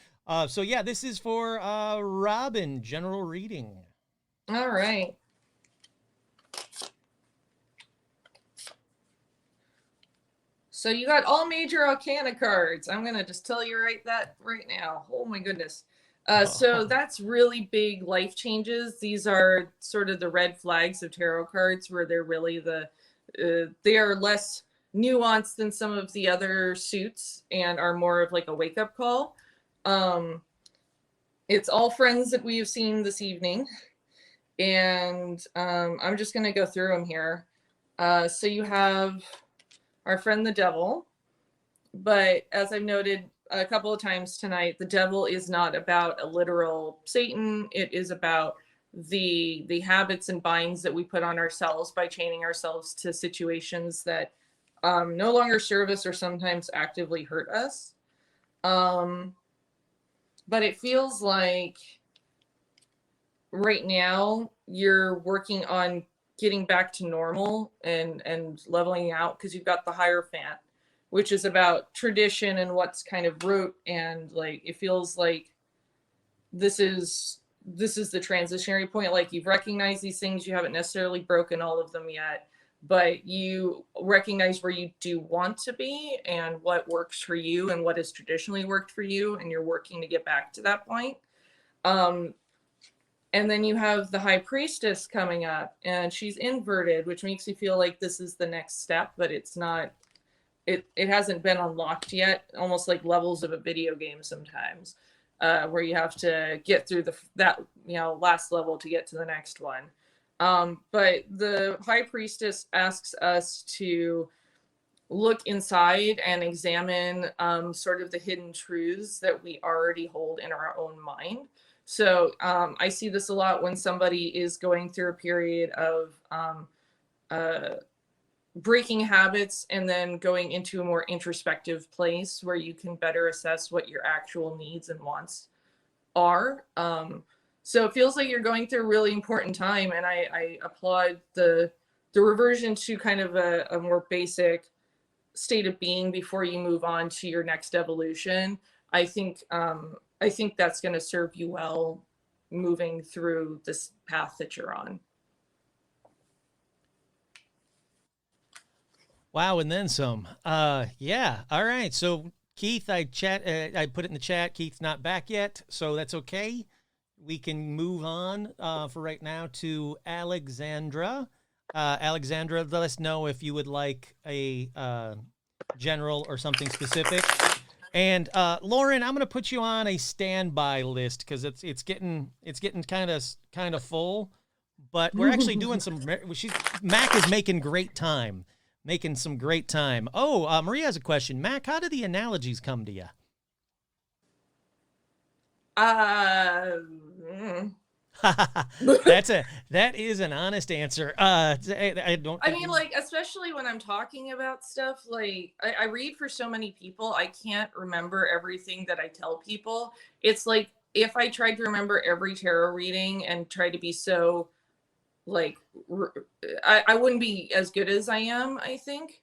So yeah, this is for Robin, general reading. All right. So you got all major arcana cards. I'm going to just tell you right now. Oh my goodness. So that's really big life changes. These are sort of the red flags of tarot cards where they're really they are less nuanced than some of the other suits and are more of like a wake-up call. It's all friends that we have seen this evening, and I'm just going to go through them here. So you have our friend the devil, But as I've noted a couple of times tonight, the devil is not about a literal Satan. It is about the habits and binds that we put on ourselves by chaining ourselves to situations that no longer serve us or sometimes actively hurt us. But it feels like right now you're working on getting back to normal and leveling out, because you've got the Hierophant, which is about tradition and what's kind of root, and like it feels like this is the transitionary point. Like you've recognized these things, you haven't necessarily broken all of them yet, but you recognize where you do want to be and what works for you and what has traditionally worked for you, and you're working to get back to that point. And then you have the High Priestess coming up, and she's inverted, which makes you feel like this is the next step, but it's not. It hasn't been unlocked yet, almost like levels of a video game sometimes, where you have to get through that last level to get to the next one. But the High Priestess asks us to look inside and examine sort of the hidden truths that we already hold in our own mind. So I see this a lot when somebody is going through a period of breaking habits and then going into a more introspective place where you can better assess what your actual needs and wants are. So it feels like you're going through a really important time, and I applaud the reversion to kind of a more basic state of being before you move on to your next evolution. I think that's going to serve you well moving through this path that you're on. Wow, and then some. Yeah. All right. So Keith, I put it in the chat. Keith's not back yet, so that's okay. We can move on for right now to Alexandra. Alexandra, let us know if you would like a general or something specific. And Lauren, I'm going to put you on a standby list because it's getting kind of full. But we're actually doing some. Mac is making great time. Making some great time. Oh, Maria has a question. Mac, how do the analogies come to you? That is an honest answer. I mean, like, especially when I'm talking about stuff, like I read for so many people, I can't remember everything that I tell people. It's like if I tried to remember every tarot reading and try to be so like I wouldn't be as good as I am. I think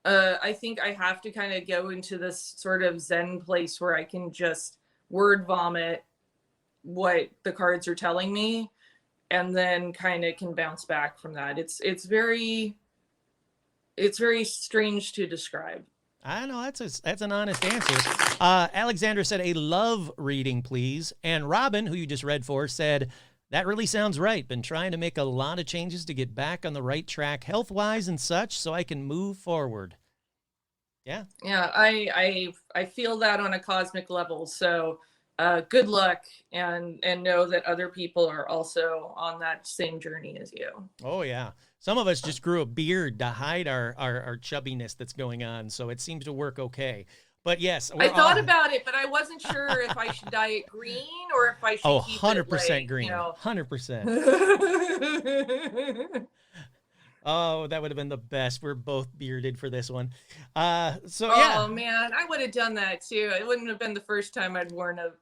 I have to kind of go into this sort of Zen place where I can just word vomit what the cards are telling me, and then kind of can bounce back from that. It's very strange to describe. I know that's an honest answer. Alexandra said a love reading, please. And Robin, who you just read for, said, that really sounds right. Been trying to make a lot of changes to get back on the right track, health-wise and such, so I can move forward. Yeah. Yeah, I feel that on a cosmic level. So good luck, and know that other people are also on that same journey as you. Oh, yeah. Some of us just grew a beard to hide our chubbiness that's going on, so it seems to work okay. But yes, I thought about it, but I wasn't sure if I should dye it green or if I should keep 100% it like, green. 100%. Oh, that would have been the best. We're both bearded for this one. Yeah. Oh man, I would have done that too. It wouldn't have been the first time I'd worn a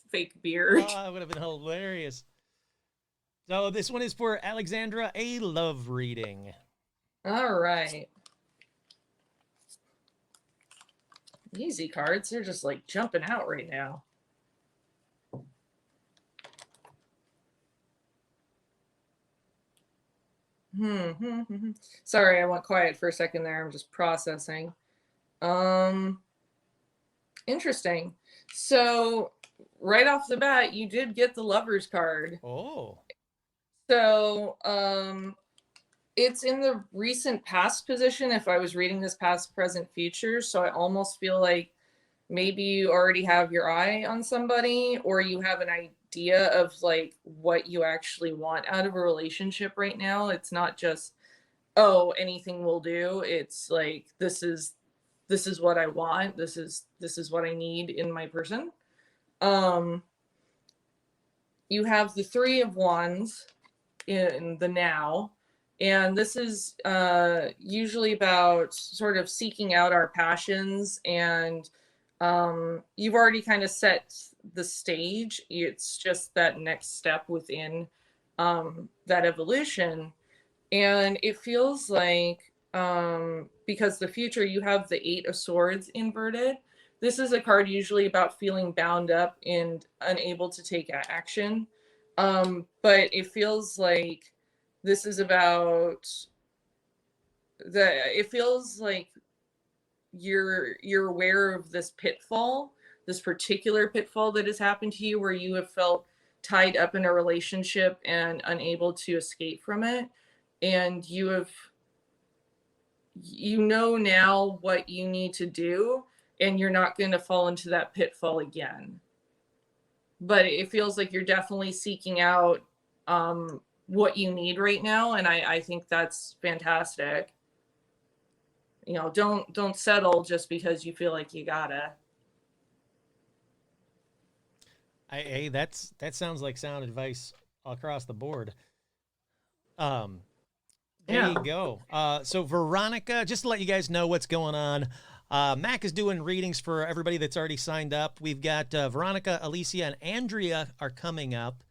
fake beard. Oh, it would have been hilarious. So this one is for Alexandra, a love reading. All right. Easy cards. They're just like jumping out right now. Sorry, I went quiet for a second there. I'm just processing. Interesting. So right off the bat, you did get the Lover's card. Oh. So it's in the recent past position if I was reading this past, present, future. So I almost feel like maybe you already have your eye on somebody, or you have an idea of like what you actually want out of a relationship right now. It's not just, oh, anything will do. It's like this is this is what I want. This is what I need in my person. You have the Three of Wands in the now. And this is usually about sort of seeking out our passions, and you've already kind of set the stage. It's just that next step within that evolution. And it feels like, because the future, you have the Eight of Swords inverted. This is a card usually about feeling bound up and unable to take action. But it feels like this is about it feels like you're aware of this pitfall, this particular pitfall that has happened to you, where you have felt tied up in a relationship and unable to escape from it. And you know now what you need to do, and you're not going to fall into that pitfall again. But it feels like you're definitely seeking out what you need right now, and I think that's fantastic. You know, don't settle just because you feel like you gotta. Hey, that sounds like sound advice across the board. There you go. So Veronica, just to let you guys know what's going on, Mac is doing readings for everybody that's already signed up. We've got Veronica, Alicia, and Andrea are coming up.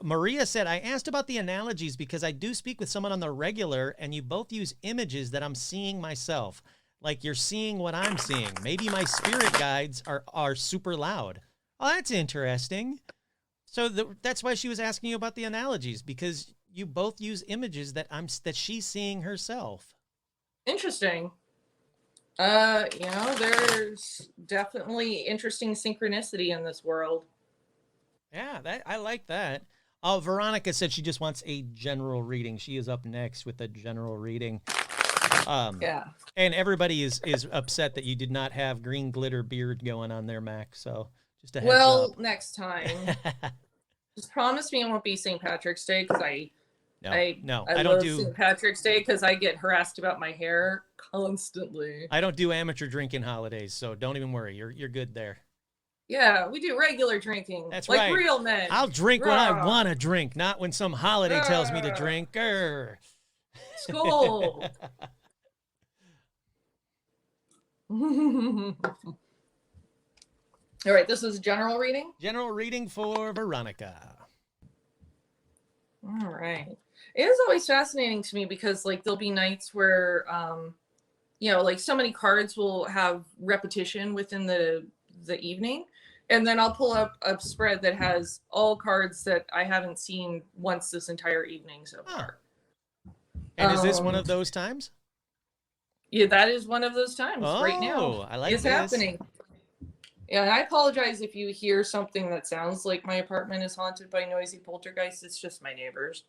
Maria said, I asked about the analogies because I do speak with someone on the regular, and you both use images that I'm seeing myself. Like you're seeing what I'm seeing. Maybe my spirit guides are super loud. Oh, that's interesting. So that's why she was asking you about the analogies, because you both use images that she's seeing herself. Interesting. You know, there's definitely interesting synchronicity in this world. Yeah, I like that. Veronica said she just wants a general reading. She is up next with a general reading. Yeah. And everybody is upset that you did not have green glitter beard going on there, Mac. So just a heads up. Next time. Just promise me it won't be St. Patrick's Day, because I don't do St. Patrick's Day because I get harassed about my hair constantly. I don't do amateur drinking holidays, so don't even worry. You're good there. Yeah, we do regular drinking. That's like right. Real men. I'll drink when I want to drink, not when some holiday tells me to drink. Skull. All right, this is general reading? General reading for Veronica. All right. It is always fascinating to me because, like, there'll be nights where, you know, like so many cards will have repetition within the evening. And then I'll pull up a spread that has all cards that I haven't seen once this entire evening so far. And is this one of those times? Yeah, that is one of those times right now. I like it's this. Happening. Yeah, and I apologize if you hear something that sounds like my apartment is haunted by noisy poltergeists. It's just my neighbors.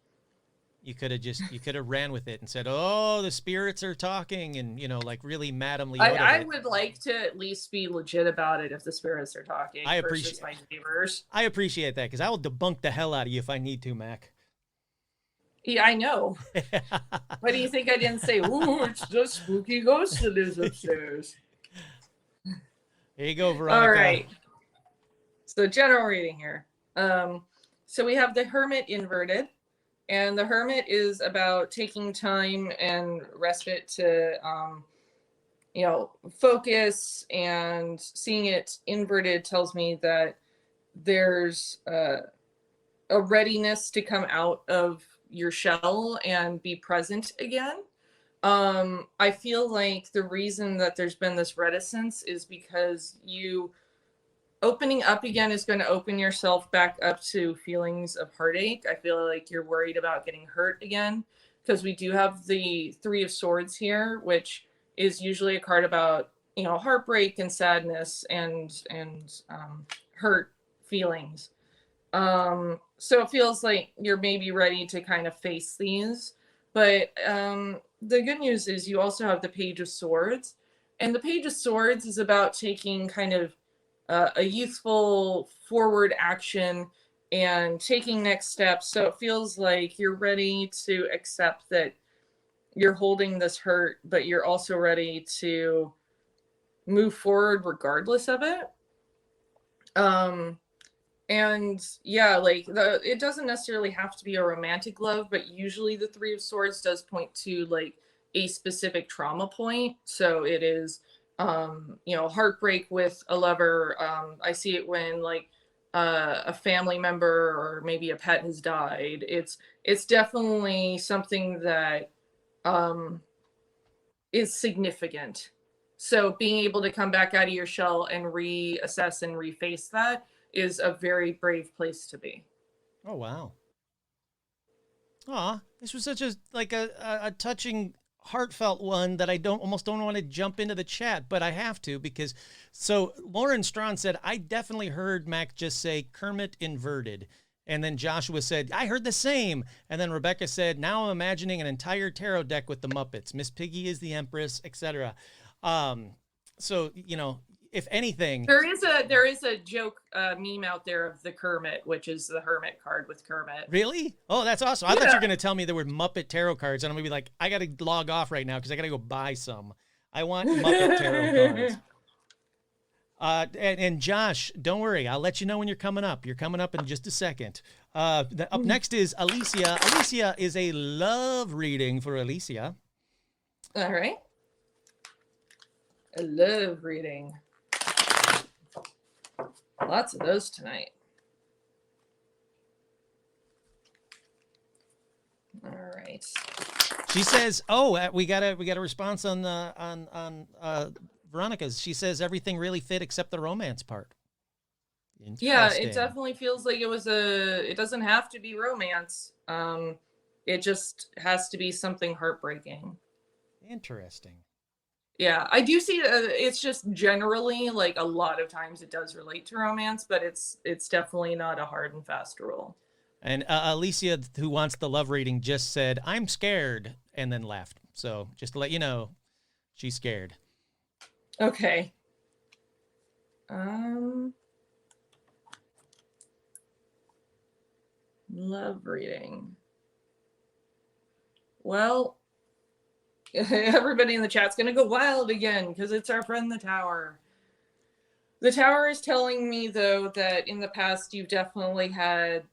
You could have ran with it and said, "Oh, the spirits are talking," and like really Madame Leota. I would like to at least be legit about it if the spirits are talking. I appreciate my neighbors. I appreciate that, because I will debunk the hell out of you if I need to, Mac. Yeah, I know. What do you think I didn't say? Ooh, it's the spooky ghost that is upstairs. Here you go, Veronica. All right. So general reading here. So we have the Hermit Inverted. And the Hermit is about taking time and respite to, focus, and seeing it inverted tells me that there's a readiness to come out of your shell and be present again. I feel like the reason that there's been this reticence is because opening up again is going to open yourself back up to feelings of heartache. I feel like you're worried about getting hurt again, because we do have the Three of Swords here, which is usually a card about, heartbreak and sadness and hurt feelings. So it feels like you're maybe ready to kind of face these. But the good news is you also have the Page of Swords. And the Page of Swords is about taking kind of a youthful forward action and taking next steps. So it feels like you're ready to accept that you're holding this hurt, but you're also ready to move forward regardless of it. And yeah, like it doesn't necessarily have to be a romantic love, but usually the Three of Swords does point to like a specific trauma point. So it is, you know, heartbreak with a lover. I see it when like a family member or maybe a pet has died. It's definitely something that is significant. So being able to come back out of your shell and reassess and reface that is a very brave place to be. Oh, wow. Aw, this was such a touching, heartfelt one that I almost don't want to jump into the chat, but I have to because so Lauren Strawn said, I definitely heard Mac just say Hermit Inverted. And then Joshua said, I heard the same. And then Rebecca said, now I'm imagining an entire tarot deck with the Muppets. Miss Piggy is the Empress, etc. So, you know, if anything, there is a joke meme out there of the Kermit, which is the Hermit card with Kermit. Really? Oh, that's awesome. I thought you were going to tell me there were Muppet tarot cards, and I'm going to be like, I got to log off right now because I got to go buy some. I want Muppet tarot cards. And Josh, don't worry. I'll let you know when you're coming up. You're coming up in just a second. Up next is Alicia. Alicia is a love reading for Alicia. All right. A love reading. Lots of those tonight. All right. She says, "Oh, we got a response on Veronica's. She says everything really fit except the romance part." Yeah, it definitely feels like it doesn't have to be romance. It just has to be something heartbreaking. Interesting. Yeah, I do see it's just generally like a lot of times it does relate to romance, but it's definitely not a hard and fast rule. And Alicia, who wants the love reading, just said, I'm scared, and then left. So just to let you know, she's scared. Okay. Love reading. Well, everybody in the chat's going to go wild again because it's our friend the Tower. The Tower is telling me, though, that in the past you've definitely had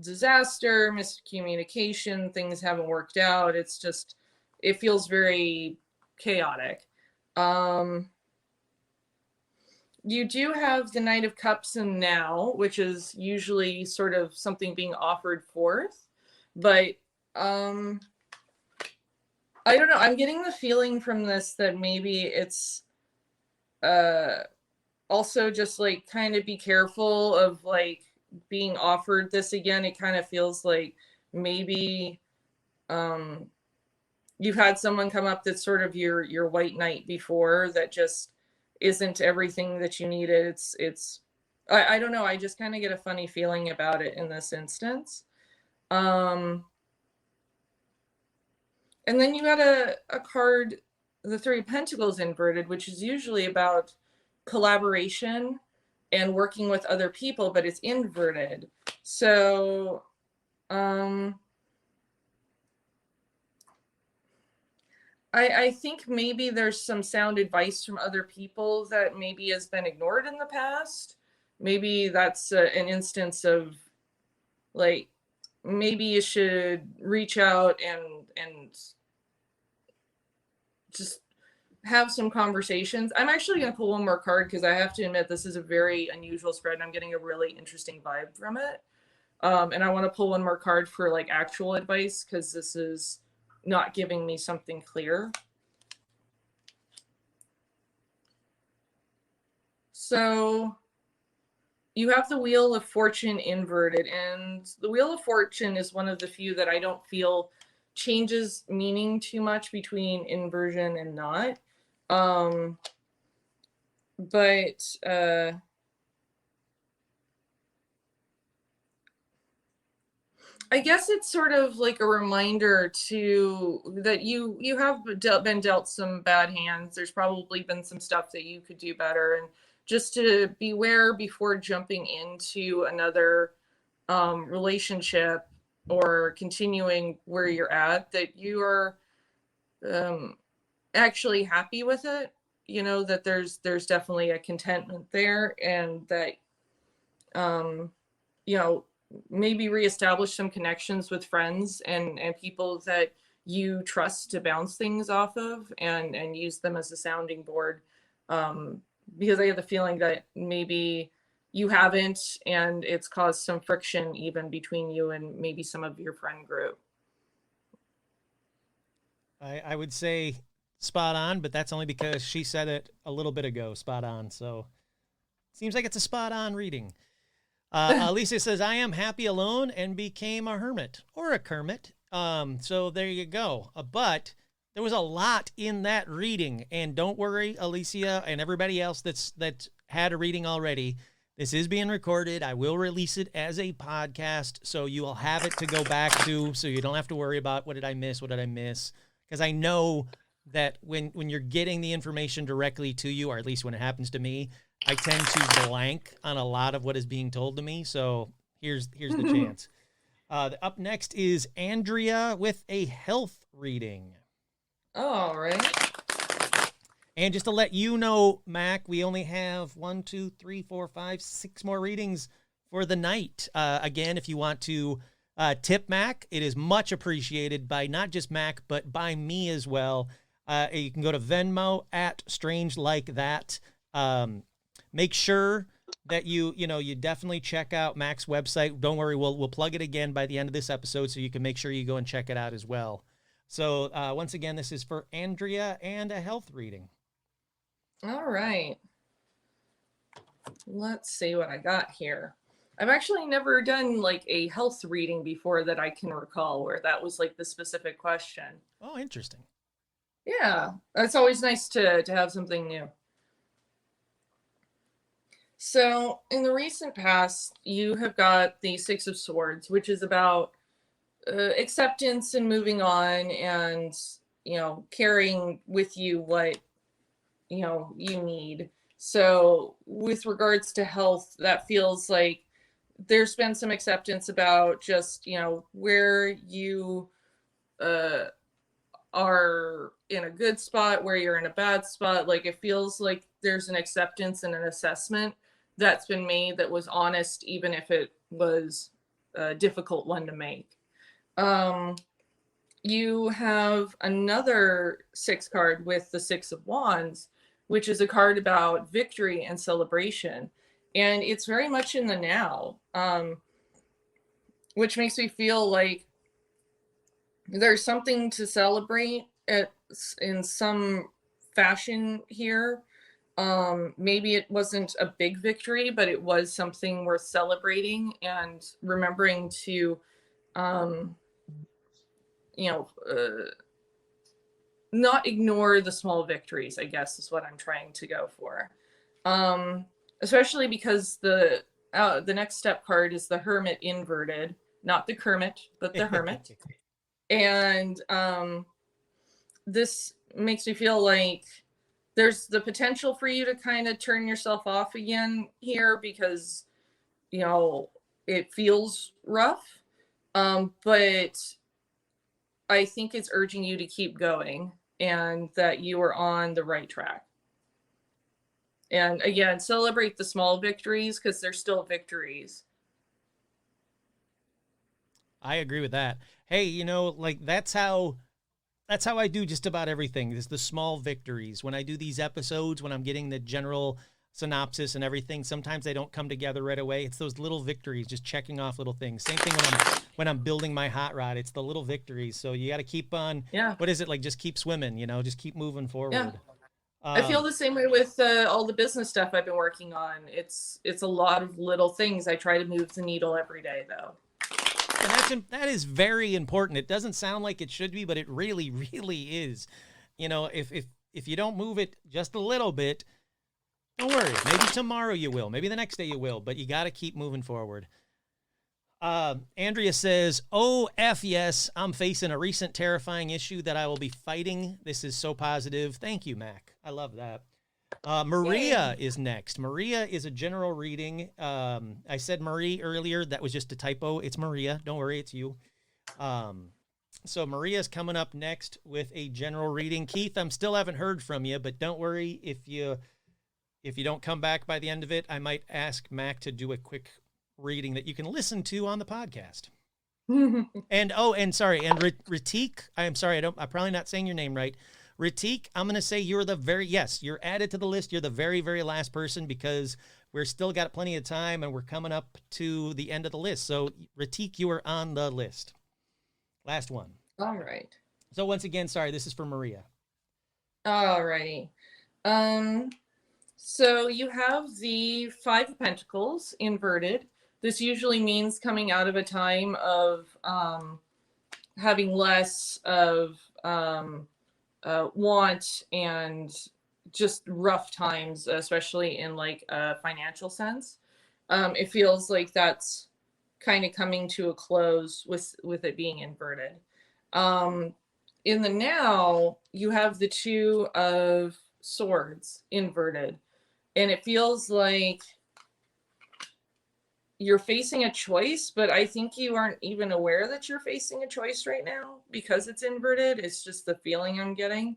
disaster, miscommunication, things haven't worked out. It's just, it feels very chaotic. You do have the Knight of Cups in now, which is usually sort of something being offered forth. But I don't know. I'm getting the feeling from this that maybe it's also just like kind of be careful of like being offered this again. It kind of feels like maybe you've had someone come up that's sort of your white knight before that just isn't everything that you needed. I don't know. I just kind of get a funny feeling about it in this instance. And then you got a card, the Three of Pentacles Inverted, which is usually about collaboration and working with other people, but it's inverted. So, I think maybe there's some sound advice from other people that maybe has been ignored in the past. Maybe that's an instance of like, maybe you should reach out and just have some conversations. I'm actually going to pull one more card because I have to admit this is a very unusual spread and I'm getting a really interesting vibe from it. And I want to pull one more card for like actual advice because this is not giving me something clear. So you have the Wheel of Fortune inverted, and the Wheel of Fortune is one of the few that I don't feel changes meaning too much between inversion and not. I guess it's sort of like a reminder to that you have been dealt some bad hands. There's probably been some stuff that you could do better, and just to beware before jumping into another relationship or continuing where you're at, that you are actually happy with it. you know, that there's definitely a contentment there, and that, you know, maybe reestablish some connections with friends and people that you trust to bounce things off of, and use them as a sounding board. Because I have the feeling that maybe you haven't, and it's caused some friction even between you and maybe some of your friend group. I would say spot on, but that's only because she said it a little bit ago, spot on. So seems like it's a spot on reading. Alicia says, I am happy alone and became a hermit or a kermit. So there you go. But there was a lot in that reading, and don't worry, Alicia and everybody else that had a reading already. This is being recorded. I will release it as a podcast, so you will have it to go back to, so you don't have to worry about what did I miss, because I know that when you're getting the information directly to you, or at least when it happens to me, I tend to blank on a lot of what is being told to me. So here's the chance. Up next is Andrea with a health reading. All right. And just to let you know, Mac, we only have 1, 2, 3, 4, 5, 6 more readings for the night. Again, if you want to tip Mac, it is much appreciated by not just Mac, but by me as well. You can go to Venmo at Strange Like That. Make sure that you definitely check out Mac's website. Don't worry, we'll plug it again by the end of this episode, so you can make sure you go and check it out as well. So once again, this is for Andrea and a health reading. All right. Let's see what I got here. I've actually never done like a health reading before that I can recall, where that was like the specific question. Oh, interesting. Yeah, it's always nice to have something new. So in the recent past, you have got the Six of Swords, which is about acceptance and moving on, and, you know, carrying with you what, you know, you need. So with regards to health, that feels like there's been some acceptance about just, you know, where you are in a good spot, where you're in a bad spot. Like, it feels like there's an acceptance and an assessment that's been made that was honest, even if it was a difficult one to make. You have another 6 card with the 6 of Wands, which is a card about victory and celebration. And it's very much in the now, which makes me feel like there's something to celebrate in some fashion here. Maybe it wasn't a big victory, but it was something worth celebrating, and remembering to, not ignore the small victories, I guess, is what I'm trying to go for. Especially because the next step card is the Hermit Inverted, not the Kermit, but the Hermit. And this makes me feel like there's the potential for you to kind of turn yourself off again here, because, you know, it feels rough. But I think it's urging you to keep going, and that you are on the right track. And again, celebrate the small victories, because they're still victories. I agree with that. Hey, you know, like that's how I do just about everything. Is the small victories. When I do these episodes, when I'm getting the general synopsis and everything, sometimes they don't come together right away. It's those little victories, just checking off little things. Same thing when I'm building my hot rod. It's the little victories. So you got to keep on. Yeah. What is it like? Just keep swimming. You know, just keep moving forward. Yeah. I feel the same way with all the business stuff I've been working on. It's a lot of little things. I try to move the needle every day, though. And that is very important. It doesn't sound like it should be, but it really, really is. You know, if you don't move it just a little bit, don't worry. Maybe tomorrow you will. Maybe the next day you will. But you got to keep moving forward. Andrea says, "Oh, F yes, I'm facing a recent terrifying issue that I will be fighting. This is so positive. Thank you, Mac. I love that." Maria is next. Maria is a general reading. I said Marie earlier. That was just a typo. It's Maria. Don't worry, it's you. So Maria's coming up next with a general reading. Keith, I'm still haven't heard from you, but don't worry if you don't come back by the end of it, I might ask Mac to do a quick reading that you can listen to on the podcast. And sorry, and Ritik, I'm sorry, I'm probably not saying your name right. Ritik, I'm going to say you're you're added to the list. You're the very, very last person because we're still got plenty of time and we're coming up to the end of the list. So Ritik, you are on the list. Last one. All right. So once again, sorry, this is for Maria. All righty. So you have the Five of Pentacles inverted. This usually means coming out of a time of having less of want and just rough times, especially in like a financial sense. It feels like that's kind of coming to a close with it being inverted. In the now, you have the Two of Swords inverted, and it feels like you're facing a choice, but I think you aren't even aware that you're facing a choice right now because it's inverted. It's just the feeling I'm getting,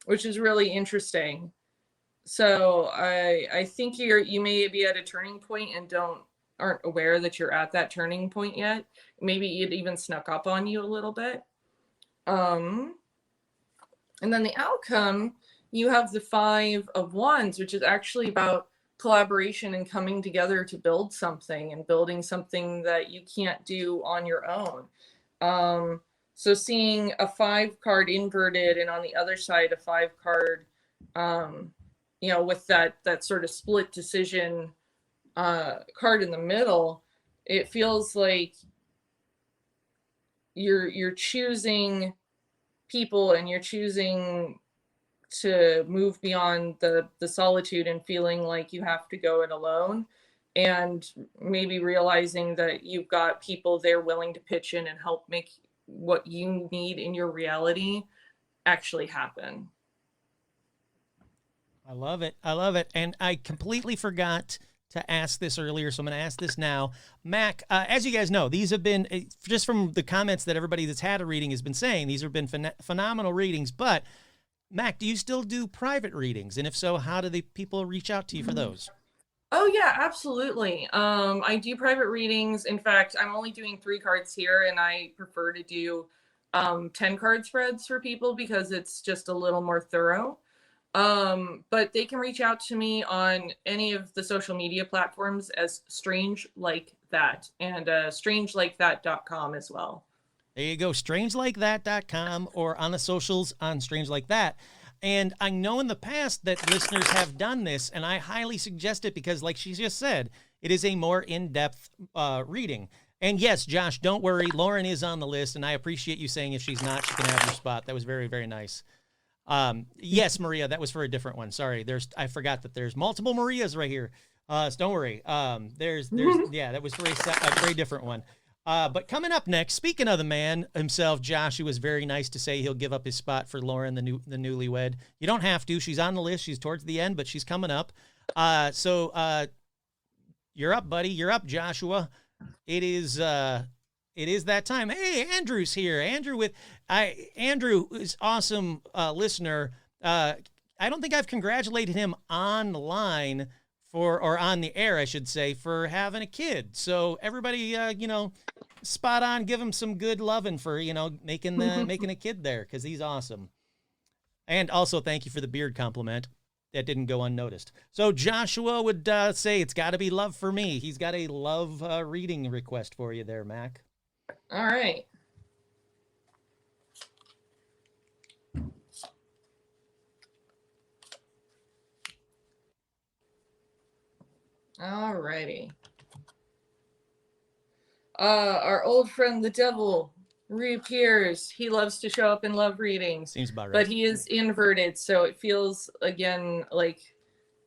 which is really interesting. So I think you may be at a turning point and aren't aware that you're at that turning point yet. Maybe it even snuck up on you a little bit. And then the outcome, you have the Five of Wands, which is actually about collaboration and coming together to build something and building something that you can't do on your own. So seeing a 5-card inverted and on the other side a 5-card, with that sort of split decision card in the middle, it feels like you're choosing people and you're choosing to move beyond the solitude and feeling like you have to go it alone, and maybe realizing that you've got people there willing to pitch in and help make what you need in your reality actually happen. I love it. I love it. And I completely forgot to ask this earlier, so I'm going to ask this now. Mac, as you guys know, these have been, just from the comments that everybody that's had a reading has been saying, these have been phenomenal readings. But Mac, do you still do private readings? And if so, how do the people reach out to you for those? Oh yeah, absolutely. I do private readings. In fact, I'm only doing 3 cards here, and I prefer to do 10 card spreads for people because it's just a little more thorough. But they can reach out to me on any of the social media platforms as Strange Like That, and strangelikeThat.com as well. There you go, strangelikeThat.com, or on the socials on Strange Like That. And I know in the past that listeners have done this, and I highly suggest it because, like she just said, it is a more in-depth reading. And yes, Josh, don't worry, Lauren is on the list, and I appreciate you saying if she's not, she can have your spot. That was very, very nice. Yes, Maria, that was for a different one. Sorry, I forgot that there's multiple Marias right here. So don't worry. Yeah, that was for a very different one. But coming up next, speaking of the man himself, Josh, who was very nice to say he'll give up his spot for Lauren, the newlywed. You don't have to. She's on the list. She's towards the end, but she's coming up. So you're up, buddy. You're up, Joshua. It is that time. Hey, Andrew's here. Andrew is awesome listener. I don't think I've congratulated him online or on the air, I should say, for having a kid. So everybody, spot on. Give him some good loving for, making a kid there, because he's awesome. And also thank you for the beard compliment. That didn't go unnoticed. So Joshua would say it's got to be love for me. He's got a love reading request for you there, Mac. All right. All righty. Our old friend, the devil, reappears. He loves to show up in love readings. Seems about right. But he is inverted, so it feels, again, like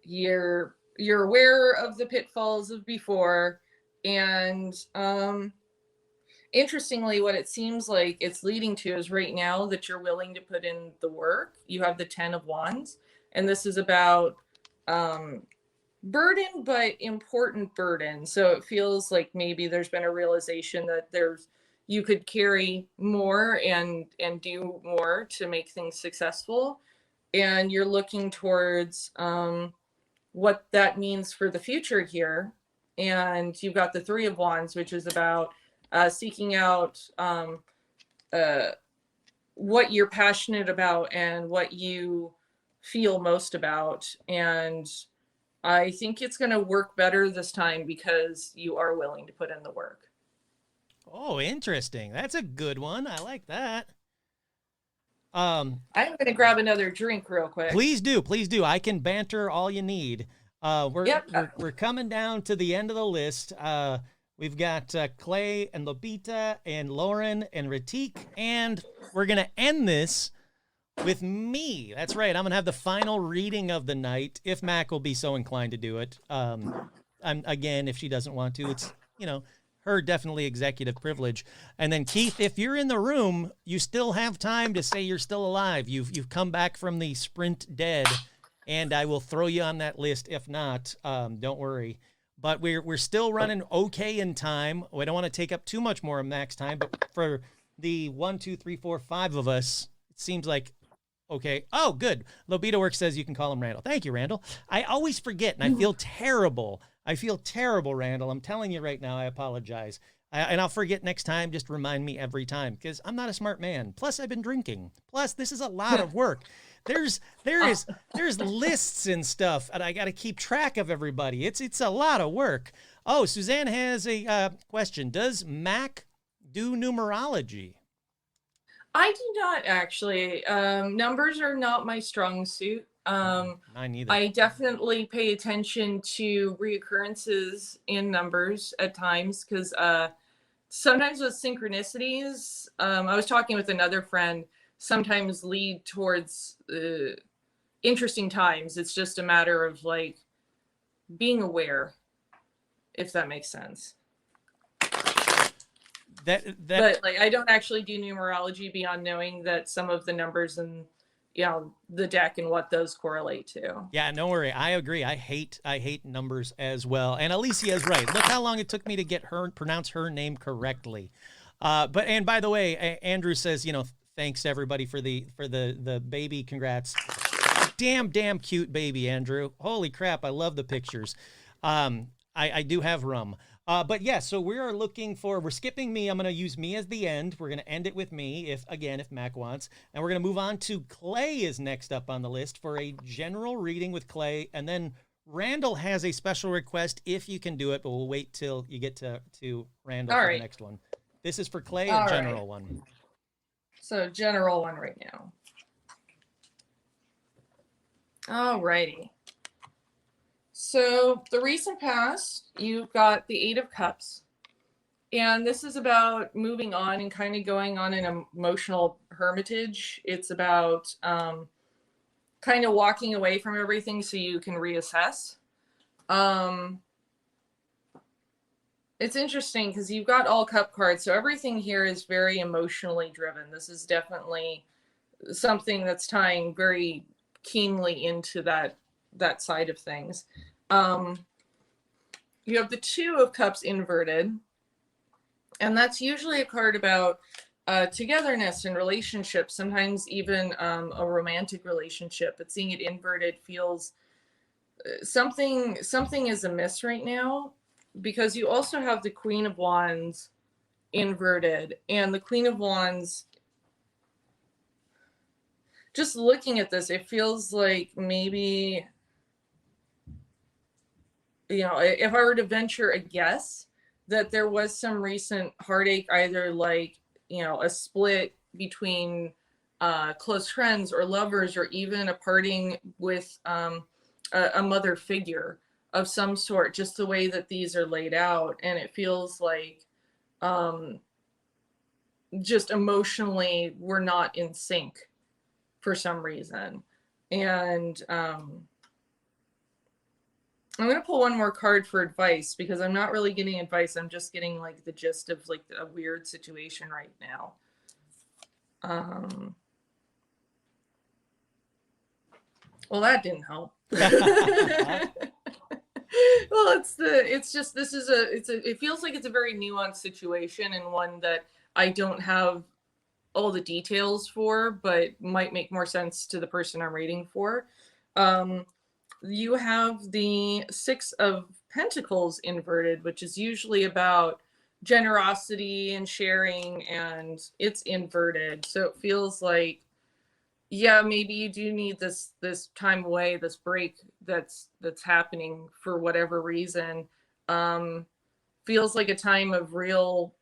you're aware of the pitfalls of before. And interestingly, what it seems like it's leading to is right now that you're willing to put in the work. You have the 10 of Wands, and this is about burden, but important burden. So it feels like maybe there's been a realization that you could carry more and do more to make things successful. And you're looking towards what that means for the future here. And you've got the Three of Wands, which is about seeking out what you're passionate about and what you feel most about. And I think it's going to work better this time because you are willing to put in the work. Oh, interesting. That's a good one. I like that. I'm going to grab another drink real quick. Please do. Please do. I can banter all you need. We're coming down to the end of the list. We've got Clay and Lobita and Lauren and Ratik, and we're going to end this with me. That's right. I'm going to have the final reading of the night, if Mac will be so inclined to do it. Again, if she doesn't want to, it's, you know, her definitely executive privilege. And then Keith, if you're in the room, you still have time to say you're still alive. You've come back from the sprint dead, and I will throw you on that list. If not, don't worry. But we're still running okay in time. We don't want to take up too much more of Mac's time, but for the 1, 2, 3, 4, 5 of us, it seems like okay. Oh, good. Lobita Works says you can call him Randall. Thank you, Randall. I always forget, and I feel terrible. I feel terrible, Randall. I'm telling you right now, I apologize. And I'll forget next time. Just remind me every time, because I'm not a smart man. Plus, I've been drinking. Plus, this is a lot of work. There's lists and stuff, and I got to keep track of everybody. It's a lot of work. Oh, Suzanne has a question. Does Mac do numerology? I do not actually. Numbers are not my strong suit. Mine neither. I definitely pay attention to reoccurrences in numbers at times because sometimes with synchronicities, I was talking with another friend, sometimes lead towards interesting times. It's just a matter of like being aware, if that makes sense. But like, I don't actually do numerology beyond knowing that some of the numbers in, you know, the deck and what those correlate to. Yeah, don't worry. I agree. I hate numbers as well. And Alicia is right. Look how long it took me to get her pronounce her name correctly. And by the way, Andrew says, you know, thanks everybody for the baby. Congrats. Damn cute baby, Andrew. Holy crap. I love the pictures. I do have rum. But yeah, so we're skipping me. I'm going to use me as the end. We're going to end it with me, if Mac wants. And we're going to move on to Clay is next up on the list for a general reading with Clay. And then Randall has a special request if you can do it, but we'll wait till you get to Randall for the next one. This is for Clay, a general one. So general one right now. All righty. So the recent past, you've got the Eight of Cups, and this is about moving on and kind of going on an emotional hermitage. It's about kind of walking away from everything so you can reassess. It's interesting because you've got all cup cards, so everything here is very emotionally driven. This is definitely something that's tying very keenly into that side of things. You have the Two of Cups inverted, and that's usually a card about togetherness and relationships, sometimes even a romantic relationship. But seeing it inverted feels something is amiss right now, because you also have the Queen of Wands inverted, and the Queen of Wands, just looking at this, it feels like maybe, you know, if I were to venture a guess, that there was some recent heartache, either like, you know, a split between close friends or lovers, or even a parting with a mother figure of some sort, just the way that these are laid out. And it feels like just emotionally we're not in sync for some reason. And I'm going to pull one more card for advice, because I'm not really getting advice. I'm just getting like the gist of like a weird situation right now. Well, that didn't help. Well, it's just this is it feels like it's a very nuanced situation, and one that I don't have all the details for, but might make more sense to the person I'm reading for. Um, you have the Six of Pentacles inverted, which is usually about generosity and sharing, and it's inverted. So it feels like, yeah, maybe you do need this time away, this break that's happening for whatever reason. Um, feels like a time of real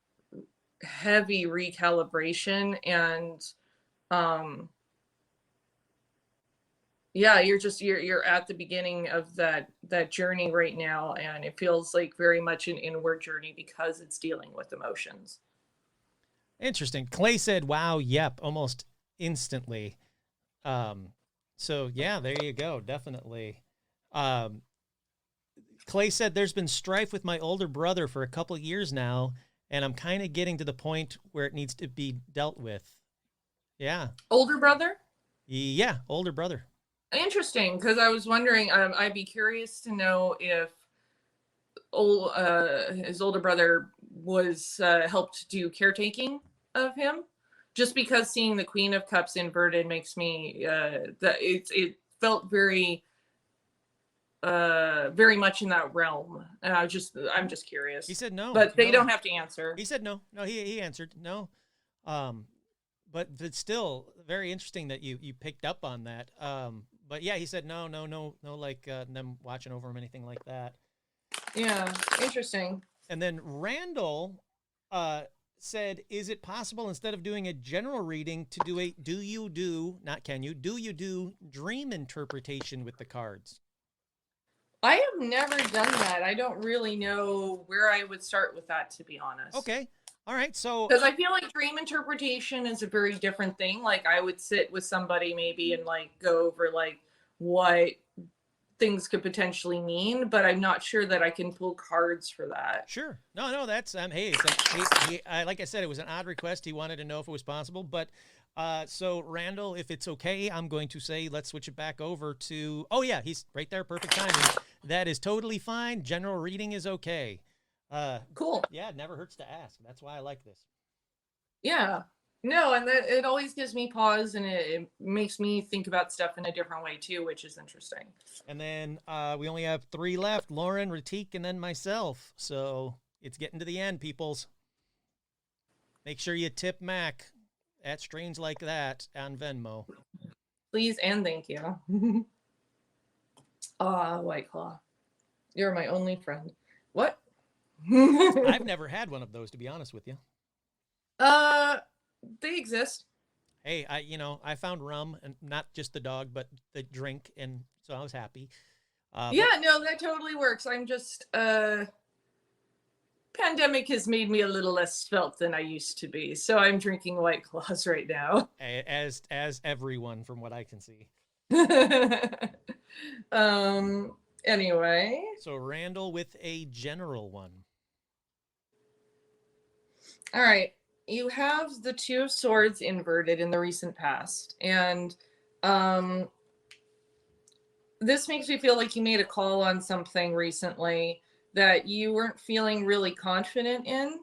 heavy recalibration, and um yeah, you're at the beginning of that journey right now, and it feels like very much an inward journey because it's dealing with emotions. Interesting. Clay said, wow, yep, almost instantly. Um, so yeah, there you go. Definitely. Um, Clay said there's been strife with my older brother for a couple of years now, and I'm kind of getting to the point where it needs to be dealt with. Yeah. Older brother? Yeah, older brother. Interesting, because I was wondering, I'd be curious to know if his older brother was helped do caretaking of him, just because seeing the Queen of Cups inverted makes me that it felt very much in that realm, and I'm just curious. He said no. But they No. don't have to answer. He said no. No, he answered no. Um, but it's still very interesting that you picked up on that. But yeah, he said no, no, no, no, like them watching over him, anything like that. Yeah, interesting. And then Randall uh, said, is it possible instead of doing a general reading to do a do you do dream interpretation with the cards? I have never done that. I don't really know where I would start with that, to be honest. Okay. All right. So, because I feel like dream interpretation is a very different thing. Like I would sit with somebody maybe and like go over like what things could potentially mean, but I'm not sure that I can pull cards for that. sure. No, that's hey, like I said, it was an odd request. He wanted to know if it was possible, but so Randall, if it's okay, I'm going to say let's switch it back over to. Oh yeah, he's right there, perfect timing. That is totally fine. General reading is okay. Cool. Yeah, it never hurts to ask. That's why I like this. Yeah. No, and that it always gives me pause, and it makes me think about stuff in a different way too, which is interesting. And then we only have 3 left: Lauren, Ratik, and then myself. So it's getting to the end, peoples. Make sure you tip Mac at Strange Like That on Venmo. Please and thank you. White Claw. You're my only friend. What? I've never had one of those, to be honest with you. They exist. Hey, I found rum, and not just the dog, but the drink, and so I was happy. Yeah, no, that totally works. I'm just pandemic has made me a little less svelte than I used to be, so I'm drinking White Claws right now. As everyone, from what I can see. Anyway. So Randall with a general one. All right. You have the Two of Swords inverted in the recent past, and this makes me feel like you made a call on something recently that you weren't feeling really confident in,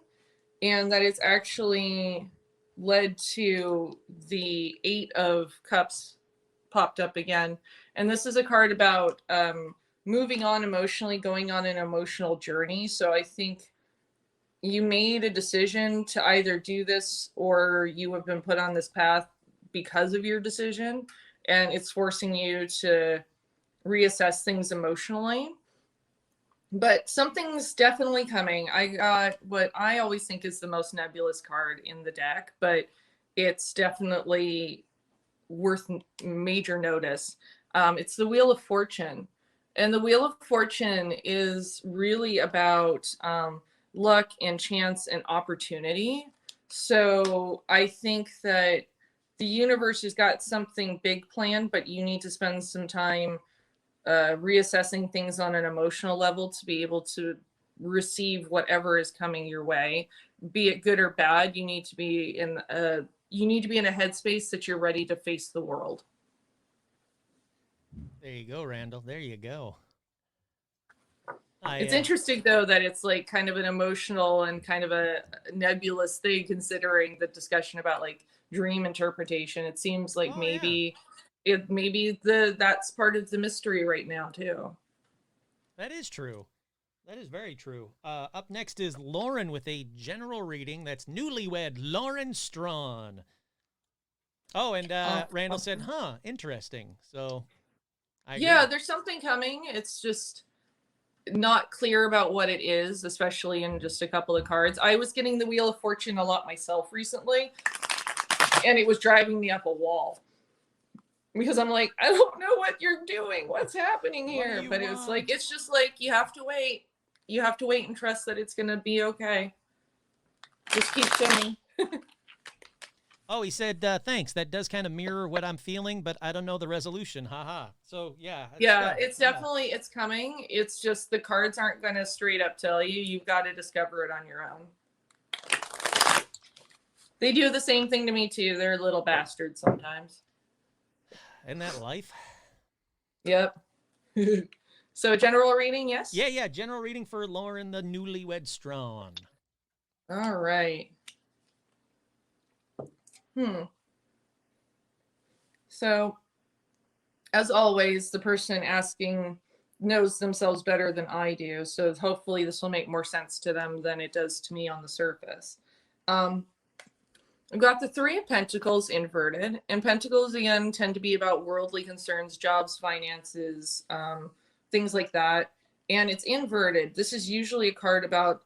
and that it's actually led to the Eight of Cups popped up again. And this is a card about moving on emotionally, going on an emotional journey. So I think you made a decision to either do this, or you have been put on this path because of your decision, and it's forcing you to reassess things emotionally. But something's definitely coming. I got what I always think is the most nebulous card in the deck, but it's definitely worth major notice. It's the Wheel of Fortune. And the Wheel of Fortune is really about luck and chance and opportunity. So I think that the universe has got something big planned, but you need to spend some time reassessing things on an emotional level to be able to receive whatever is coming your way, be it good or bad. You need to be in a headspace that you're ready to face the world. There you go, Randall. There you go. It's interesting though that it's like kind of an emotional and kind of a nebulous thing considering the discussion about like dream interpretation. It seems like maybe that's part of the mystery right now too. That is true. That is very true. Up next is Lauren with a general reading. That's newlywed Lauren Strawn. Oh, and Randall said, huh, interesting. So, yeah, there's something coming. It's just not clear about what it is, especially in just a couple of cards. I was getting the Wheel of Fortune a lot myself recently, and it was driving me up a wall. Because I'm like, I don't know what you're doing. What's happening here? But it was like, it's just like, you have to wait. You have to wait and trust that it's going to be okay. Just keep showing. Oh, he said, thanks. That does kind of mirror what I'm feeling, but I don't know the resolution. Haha. So, yeah. Yeah, it's definitely, it's coming. It's just the cards aren't going to straight up tell you. You've got to discover it on your own. They do the same thing to me, too. They're little bastards sometimes. Isn't that life? Yep. So, general reading, yes? Yeah. General reading for Lauren, the newlywed Strawn. All right. So, as always, the person asking knows themselves better than I do. So hopefully this will make more sense to them than it does to me on the surface. I've got the Three of Pentacles inverted. And Pentacles, again, tend to be about worldly concerns, jobs, finances, things like that. And it's inverted. This is usually a card about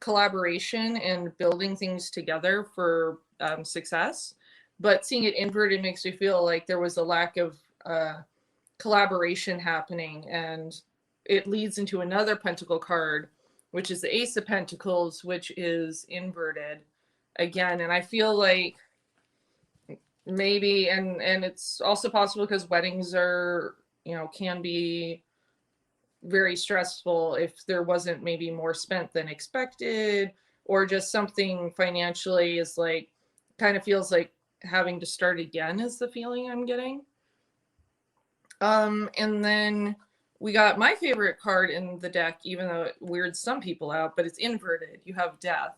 collaboration and building things together for success. But seeing it inverted makes me feel like there was a lack of collaboration happening. And it leads into another Pentacle card, which is the Ace of Pentacles, which is inverted again. And I feel like maybe, and it's also possible because weddings are, can be very stressful if there wasn't maybe more spent than expected, or just something financially is like, kind of feels like having to start again is the feeling I'm getting. And then we got my favorite card in the deck, even though it weirds some people out, but it's inverted. You have Death.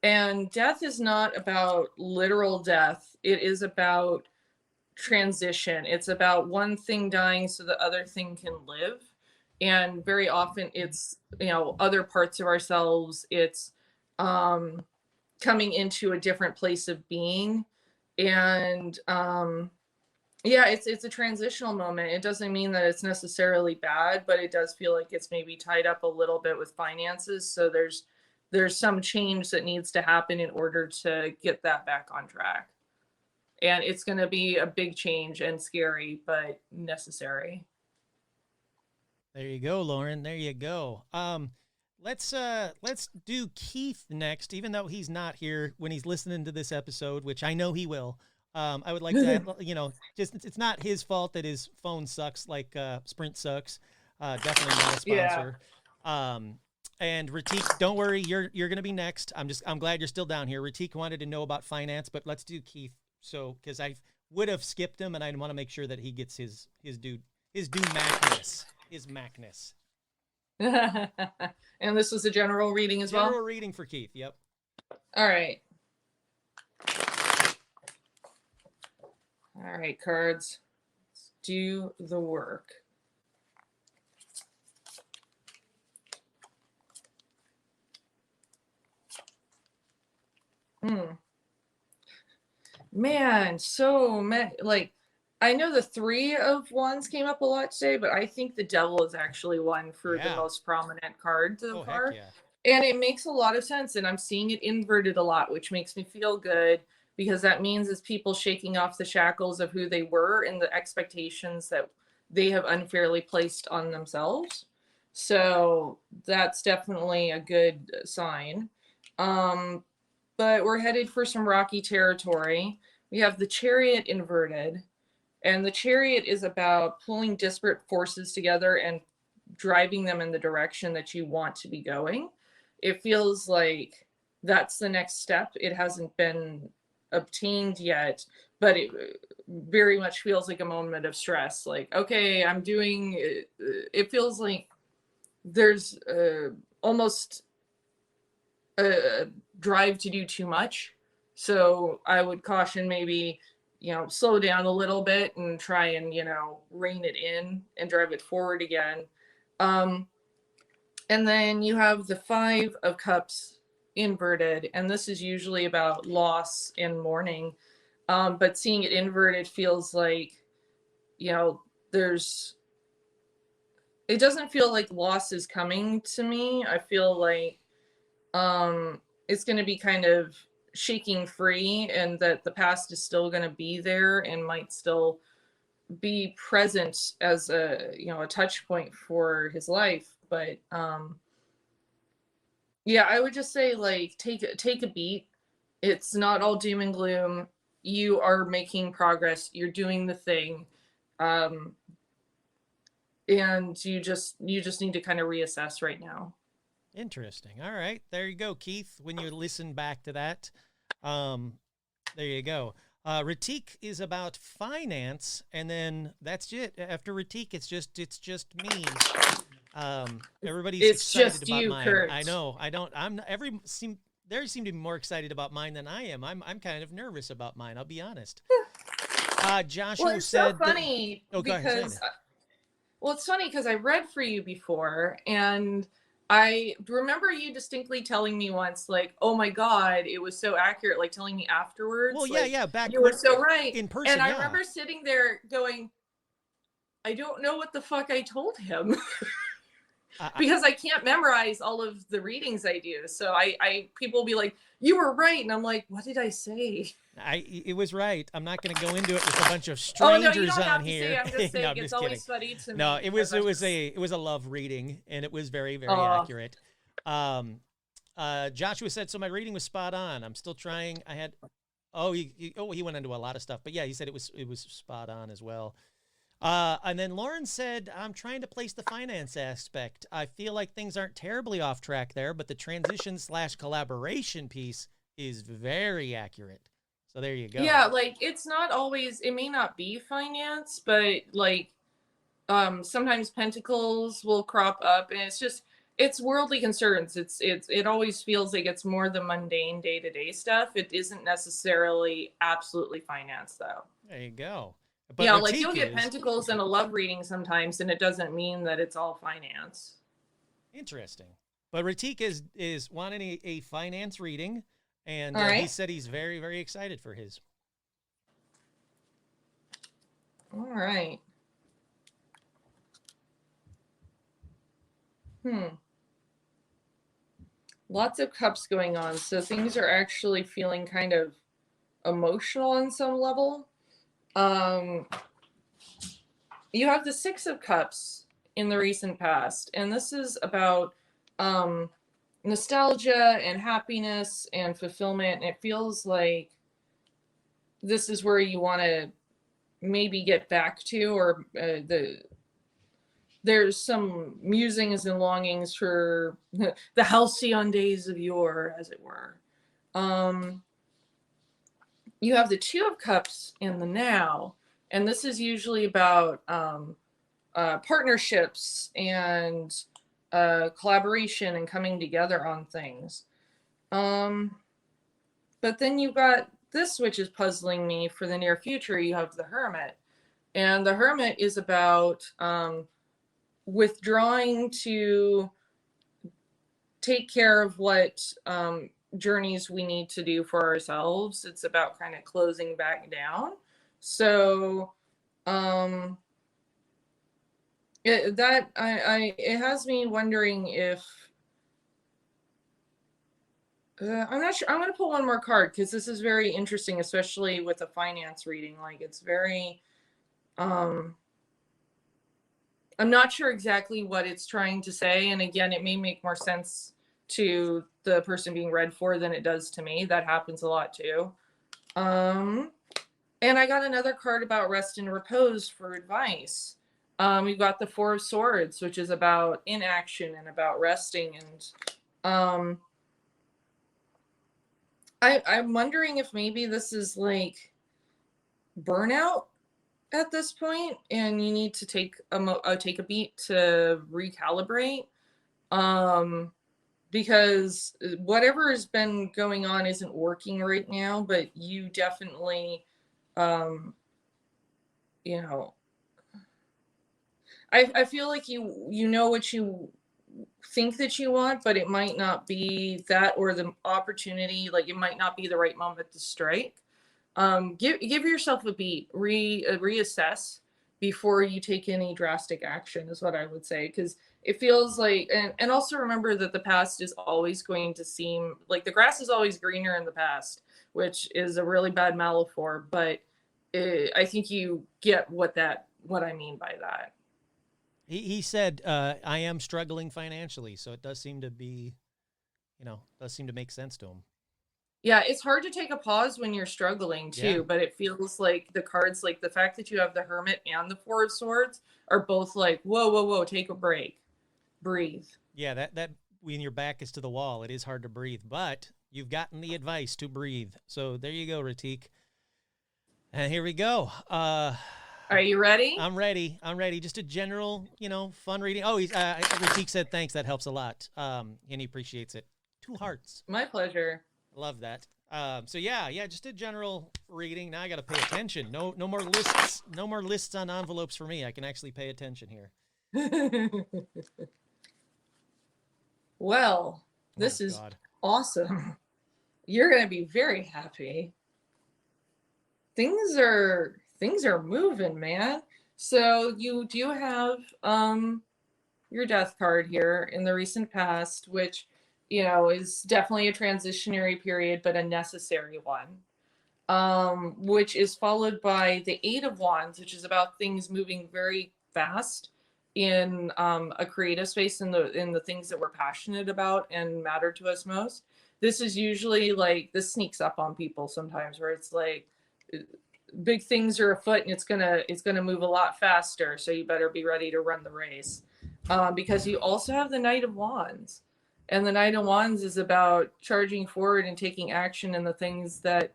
And death is not about literal death. It is about transition. It's about one thing dying so the other thing can live. And very often it's, other parts of ourselves. It's coming into a different place of being. And it's a transitional moment. It doesn't mean that it's necessarily bad, but it does feel like it's maybe tied up a little bit with finances. So there's some change that needs to happen in order to get that back on track. And it's going to be a big change and scary, but necessary. There you go, Lauren. There you go. Let's do Keith next, even though he's not here when he's listening to this episode, which I know he will. I would like to, just it's not his fault that his phone sucks like Sprint sucks. Definitely not a sponsor. Yeah. And Ratik, don't worry, you're going to be next. I'm glad you're still down here. Ratik wanted to know about finance, but let's do Keith. So, because I would have skipped him, and I want to make sure that he gets his due Macness. And this was a general reading as well? General reading for Keith, yep. All right. All right, cards. Let's do the work. Man, I know the Three of Wands came up a lot today, but I think the Devil is actually one for the most prominent card so far. Yeah. And it makes a lot of sense. And I'm seeing it inverted a lot, which makes me feel good, because that means it's people shaking off the shackles of who they were and the expectations that they have unfairly placed on themselves. So that's definitely a good sign. But we're headed for some rocky territory. We have the Chariot inverted. And the Chariot is about pulling disparate forces together and driving them in the direction that you want to be going. It feels like that's the next step. It hasn't been obtained yet, but it very much feels like a moment of stress. Like, okay, I'm doing it. It feels like there's almost a drive to do too much. So I would caution maybe, slow down a little bit and try and, rein it in and drive it forward again. And then you have the 5 of Cups inverted, and this is usually about loss and mourning. But seeing it inverted feels like, it doesn't feel like loss is coming to me. I feel like it's going to be kind of shaking free, and that the past is still going to be there and might still be present as a touch point for his life. But yeah, I would just say, like, take a beat. It's not all doom and gloom. You are making progress. You're doing the thing. And you just need to kind of reassess right now. Interesting. All right. There you go, Keith. When you listen back to that, there you go. Ratik is about finance, and then that's it. After Ratik, it's just me. Everybody's excited about mine. Kurt. I know. They seem to be more excited about mine than I am. I'm kind of nervous about mine. I'll be honest. Joshua well, it's said. So funny because it's funny because I read for you before, and I remember you distinctly telling me once, like, "Oh my God, it was so accurate!" Like telling me afterwards. Well, like, yeah. Back you were so right in person. And I remember sitting there going, "I don't know what the fuck I told him." Because I can't memorize all of the readings I do. So people will be like, "You were right," and I'm like, "What did I say?" It was right. I'm not going to go into it with a bunch of strangers you don't on have here. To say, I'm just saying, No, I'm it's just always kidding. funny to me. No, it was a love reading, and it was very, very accurate. Joshua said, so my reading was spot on. I'm still trying. I had, he went into a lot of stuff, but yeah, he said it was spot on as well. And then Lauren said, I'm trying to place the finance aspect. I feel like things aren't terribly off track there, but the transition/collaboration piece is very accurate. So there you go. Yeah, like, it's not always, it may not be finance, but like, sometimes pentacles will crop up, and it's worldly concerns. It always feels like it's more the mundane day-to-day stuff. It isn't necessarily absolutely finance, though. There you go. But yeah, like, you'll get pentacles in a love reading sometimes, and it doesn't mean that it's all finance. Interesting. But Ratik is wanting a finance reading, and he said he's very, very excited for his. All right. Lots of cups going on, so things are actually feeling kind of emotional on some level. You have the 6 of Cups in the recent past, and this is about nostalgia and happiness and fulfillment. And it feels like this is where you want to maybe get back to, or there's some musings and longings for the halcyon days of yore, as it were. You have the 2 of Cups in the now, and this is usually about partnerships and collaboration and coming together on things. But then you've got this, which is puzzling me for the near future. You have the Hermit, and the Hermit is about withdrawing to take care of what journeys we need to do for ourselves. It's about kind of closing back down. So it has me wondering if I'm not sure. I'm going to pull one more card because this is very interesting, especially with a finance reading. Like, it's very I'm not sure exactly what it's trying to say. And again, it may make more sense to the person being read for than it does to me. That happens a lot too. And I got another card about rest and repose for advice. We've got the 4 of Swords, which is about inaction and about resting. And I'm wondering if maybe this is like burnout at this point, and you need to take a beat to recalibrate. Because whatever has been going on isn't working right now, but you definitely, um, you know, I feel like you know what you think that you want, but it might not be that, or the opportunity, like it might not be the right moment to strike. Give yourself a beat, reassess before you take any drastic action is what I would say, because it feels like, and also remember that the past is always going to seem like the grass is always greener in the past, which is a really bad metaphor, but I think you get what I mean by that. He said, I am struggling financially, so it does seem to be, does seem to make sense to him. Yeah, it's hard to take a pause when you're struggling too, but it feels like the cards, like the fact that you have the Hermit and the Four of Swords, are both like, whoa, whoa, whoa, take a break, breathe. Yeah, that when your back is to the wall, it is hard to breathe, but you've gotten the advice to breathe. So there you go, Ratik. And here we go. Are you ready? I'm ready. Just a general, fun reading. Oh, Ratik said thanks. That helps a lot. And he appreciates it. 2 hearts. My pleasure. Love that. So yeah, just a general reading. Now I got to pay attention. No more lists. No more lists on envelopes for me. I can actually pay attention here. Well, this is awesome. You're going to be very happy. Things are moving, man. So you do have your death card here in the recent past, which is definitely a transitionary period, but a necessary one, which is followed by the Eight of Wands, which is about things moving very fast in a creative space, in the things that we're passionate about and matter to us most. This is usually like, this sneaks up on people sometimes, where it's like big things are afoot and it's gonna move a lot faster, so you better be ready to run the race, because you also have the Knight of Wands. And the Knight of Wands is about charging forward and taking action in the things that,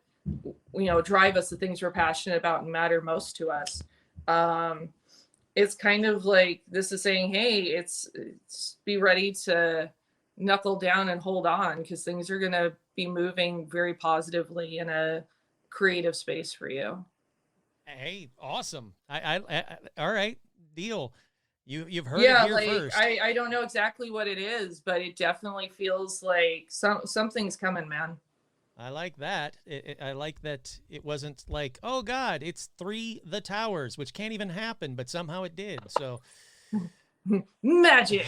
drive us, the things we're passionate about and matter most to us. It's kind of like, this is saying, hey, it's be ready to knuckle down and hold on, because things are going to be moving very positively in a creative space for you. Hey, awesome. I all right, deal. You've heard it here first. I don't know exactly what it is, but it definitely feels like something's coming, man. I like that. I like that it wasn't like, oh God, it's 3 the Towers, which can't even happen, but somehow it did. So magic.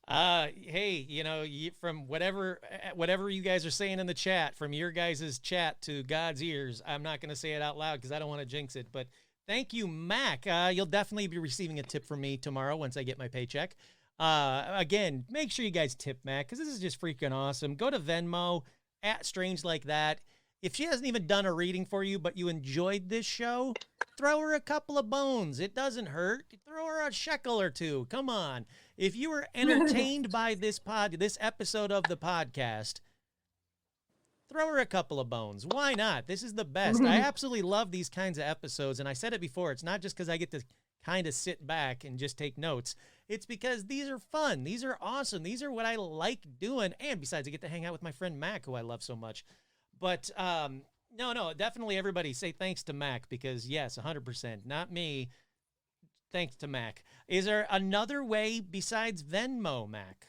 Hey, from whatever you guys are saying in the chat, from your guys' chat to God's ears, I'm not going to say it out loud because I don't want to jinx it, but thank you, Mac. You'll definitely be receiving a tip from me tomorrow once I get my paycheck. Again, make sure you guys tip Mac, because this is just freaking awesome. Go to Venmo at Strange Like That. If she hasn't even done a reading for you, but you enjoyed this show, throw her a couple of bones. It doesn't hurt. Throw her a shekel or 2. Come on. If you were entertained by this episode of the podcast, throw her a couple of bones. Why not? This is the best. I absolutely love these kinds of episodes. And I said it before, it's not just because I get to kind of sit back and just take notes. It's because these are fun. These are awesome. These are what I like doing. And besides, I get to hang out with my friend Mac, who I love so much. But no, definitely everybody say thanks to Mac, because yes, 100%, not me. Thanks to Mac. Is there another way besides Venmo, Mac?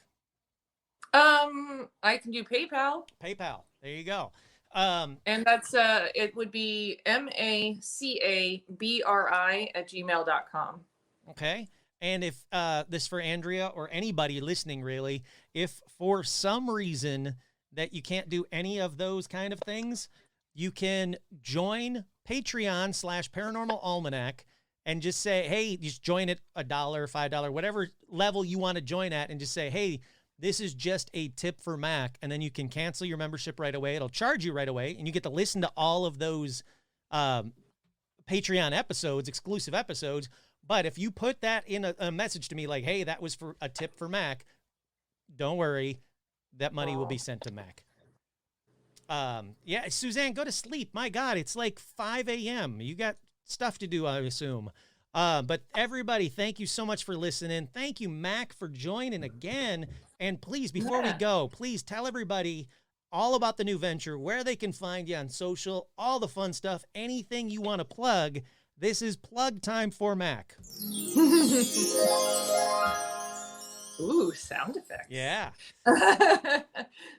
I can do PayPal. PayPal. There you go. And that's it would be macabri@gmail.com. Okay. And if this for Andrea or anybody listening, really, if for some reason that you can't do any of those kind of things, you can join Patreon/Paranormal Almanac and just say, hey, just join at $1, $5, whatever level you want to join at, and just say, hey, this is just a tip for Mac, and then you can cancel your membership right away. It'll charge you right away, and you get to listen to all of those Patreon episodes, exclusive episodes. But if you put that in a message to me like, hey, that was for a tip for Mac, don't worry, that money will be sent to Mac. Yeah, Suzanne, go to sleep. My God, it's like 5 a.m. You got stuff to do, I assume. But everybody, thank you so much for listening. Thank you, Mac, for joining again. And please, before we go, please tell everybody all about the new venture, where they can find you on social, all the fun stuff, anything you want to plug. This is plug time for Mac. Ooh, sound effects. Yeah.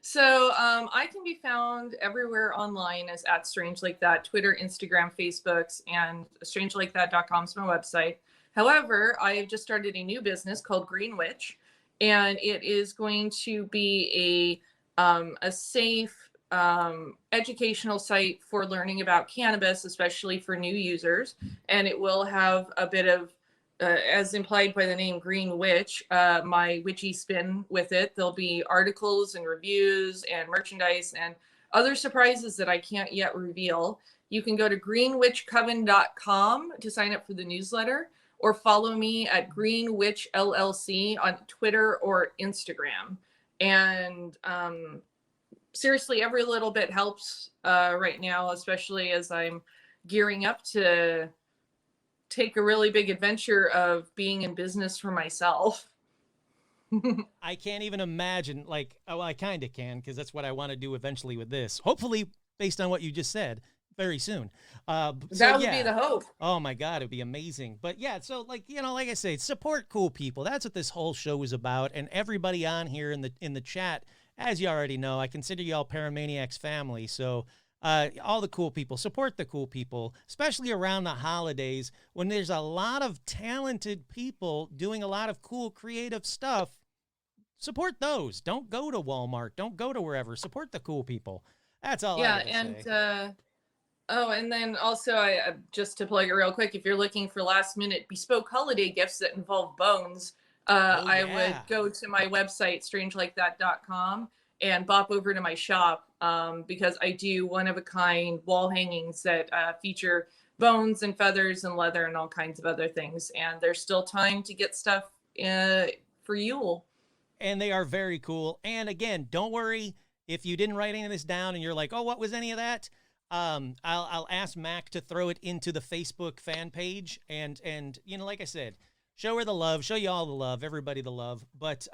So I can be found everywhere online as at Strange Like That, Twitter, Instagram, Facebooks, and strangelikeThat.com is my website. However, I have just started a new business called Green Witch, and it is going to be a safe educational site for learning about cannabis, especially for new users. And it will have a bit of as implied by the name Green Witch, my witchy spin with it. There'll be articles and reviews and merchandise and other surprises that I can't yet reveal. You can go to greenwitchcoven.com to sign up for the newsletter, or follow me at greenwitchllc on Twitter or Instagram. And seriously, every little bit helps right now, especially as I'm gearing up to take a really big adventure of being in business for myself. I can't even imagine, like, well, I kind of can, because that's what I want to do eventually with this. Hopefully, based on what you just said, very soon. That would be the hope. Oh my God, it'd be amazing. But yeah, so like, you know, like I say, support cool people. That's what this whole show is about. And everybody on here in the chat, as you already know, I consider you all Paramaniacs family. So all the cool people, support the cool people, especially around the holidays when there's a lot of talented people doing a lot of cool, creative stuff. Support those. Don't go to Walmart. Don't go to wherever. Support the cool people. That's all I gotta say. Oh, and then also, I just to plug it real quick, if you're looking for last minute bespoke holiday gifts that involve bones, I would go to my website, strangelikeThat.com, and bop over to my shop, because I do one-of-a-kind wall hangings that feature bones and feathers and leather and all kinds of other things. And there's still time to get stuff for Yule. And they are very cool. And again, don't worry if you didn't write any of this down and you're like, oh, what was any of that? I'll ask Mac to throw it into the Facebook fan page. And you know, like I said, show her the love, show you all the love, everybody the love. But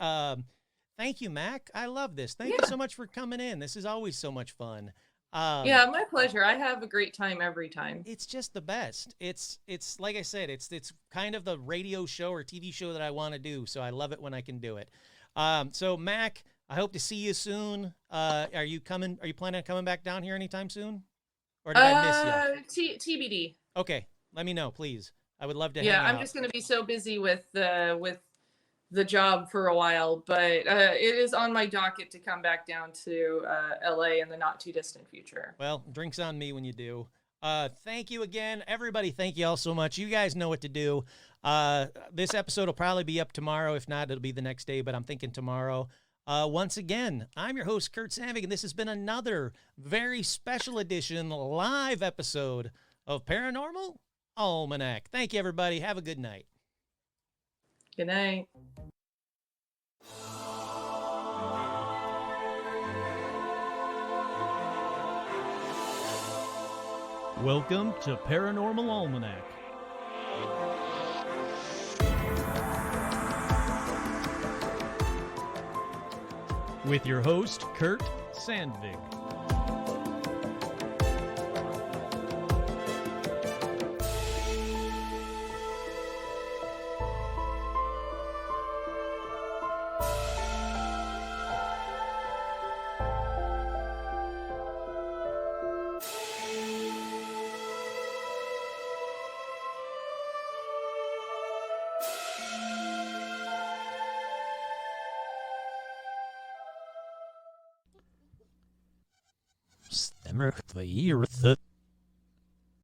thank you, Mac. I love this. Thank you so much for coming in. This is always so much fun. Yeah, my pleasure. I have a great time every time. It's just the best. It's like I said, it's kind of the radio show or TV show that I want to do. So I love it when I can do it. So Mac, I hope to see you soon. Are you planning on coming back down here anytime soon? Or did I miss you? TBD. Okay. Let me know, please. I would love to hang out. Yeah, I'm just going to be so busy with the job for a while, but it is on my docket to come back down to LA in the not too distant future. Well, drinks on me when you do. Thank you again, everybody. Thank you all so much. You guys know what to do. This episode will probably be up tomorrow. If not, it'll be the next day, but I'm thinking tomorrow. Once again, I'm your host, Kurt Savig, and this has been another very special edition live episode of Paranormal Almanac. Thank you, everybody. Have a good night. Good night. Welcome to Paranormal Almanac. With your host, Kurt Sandvig. Stemmer the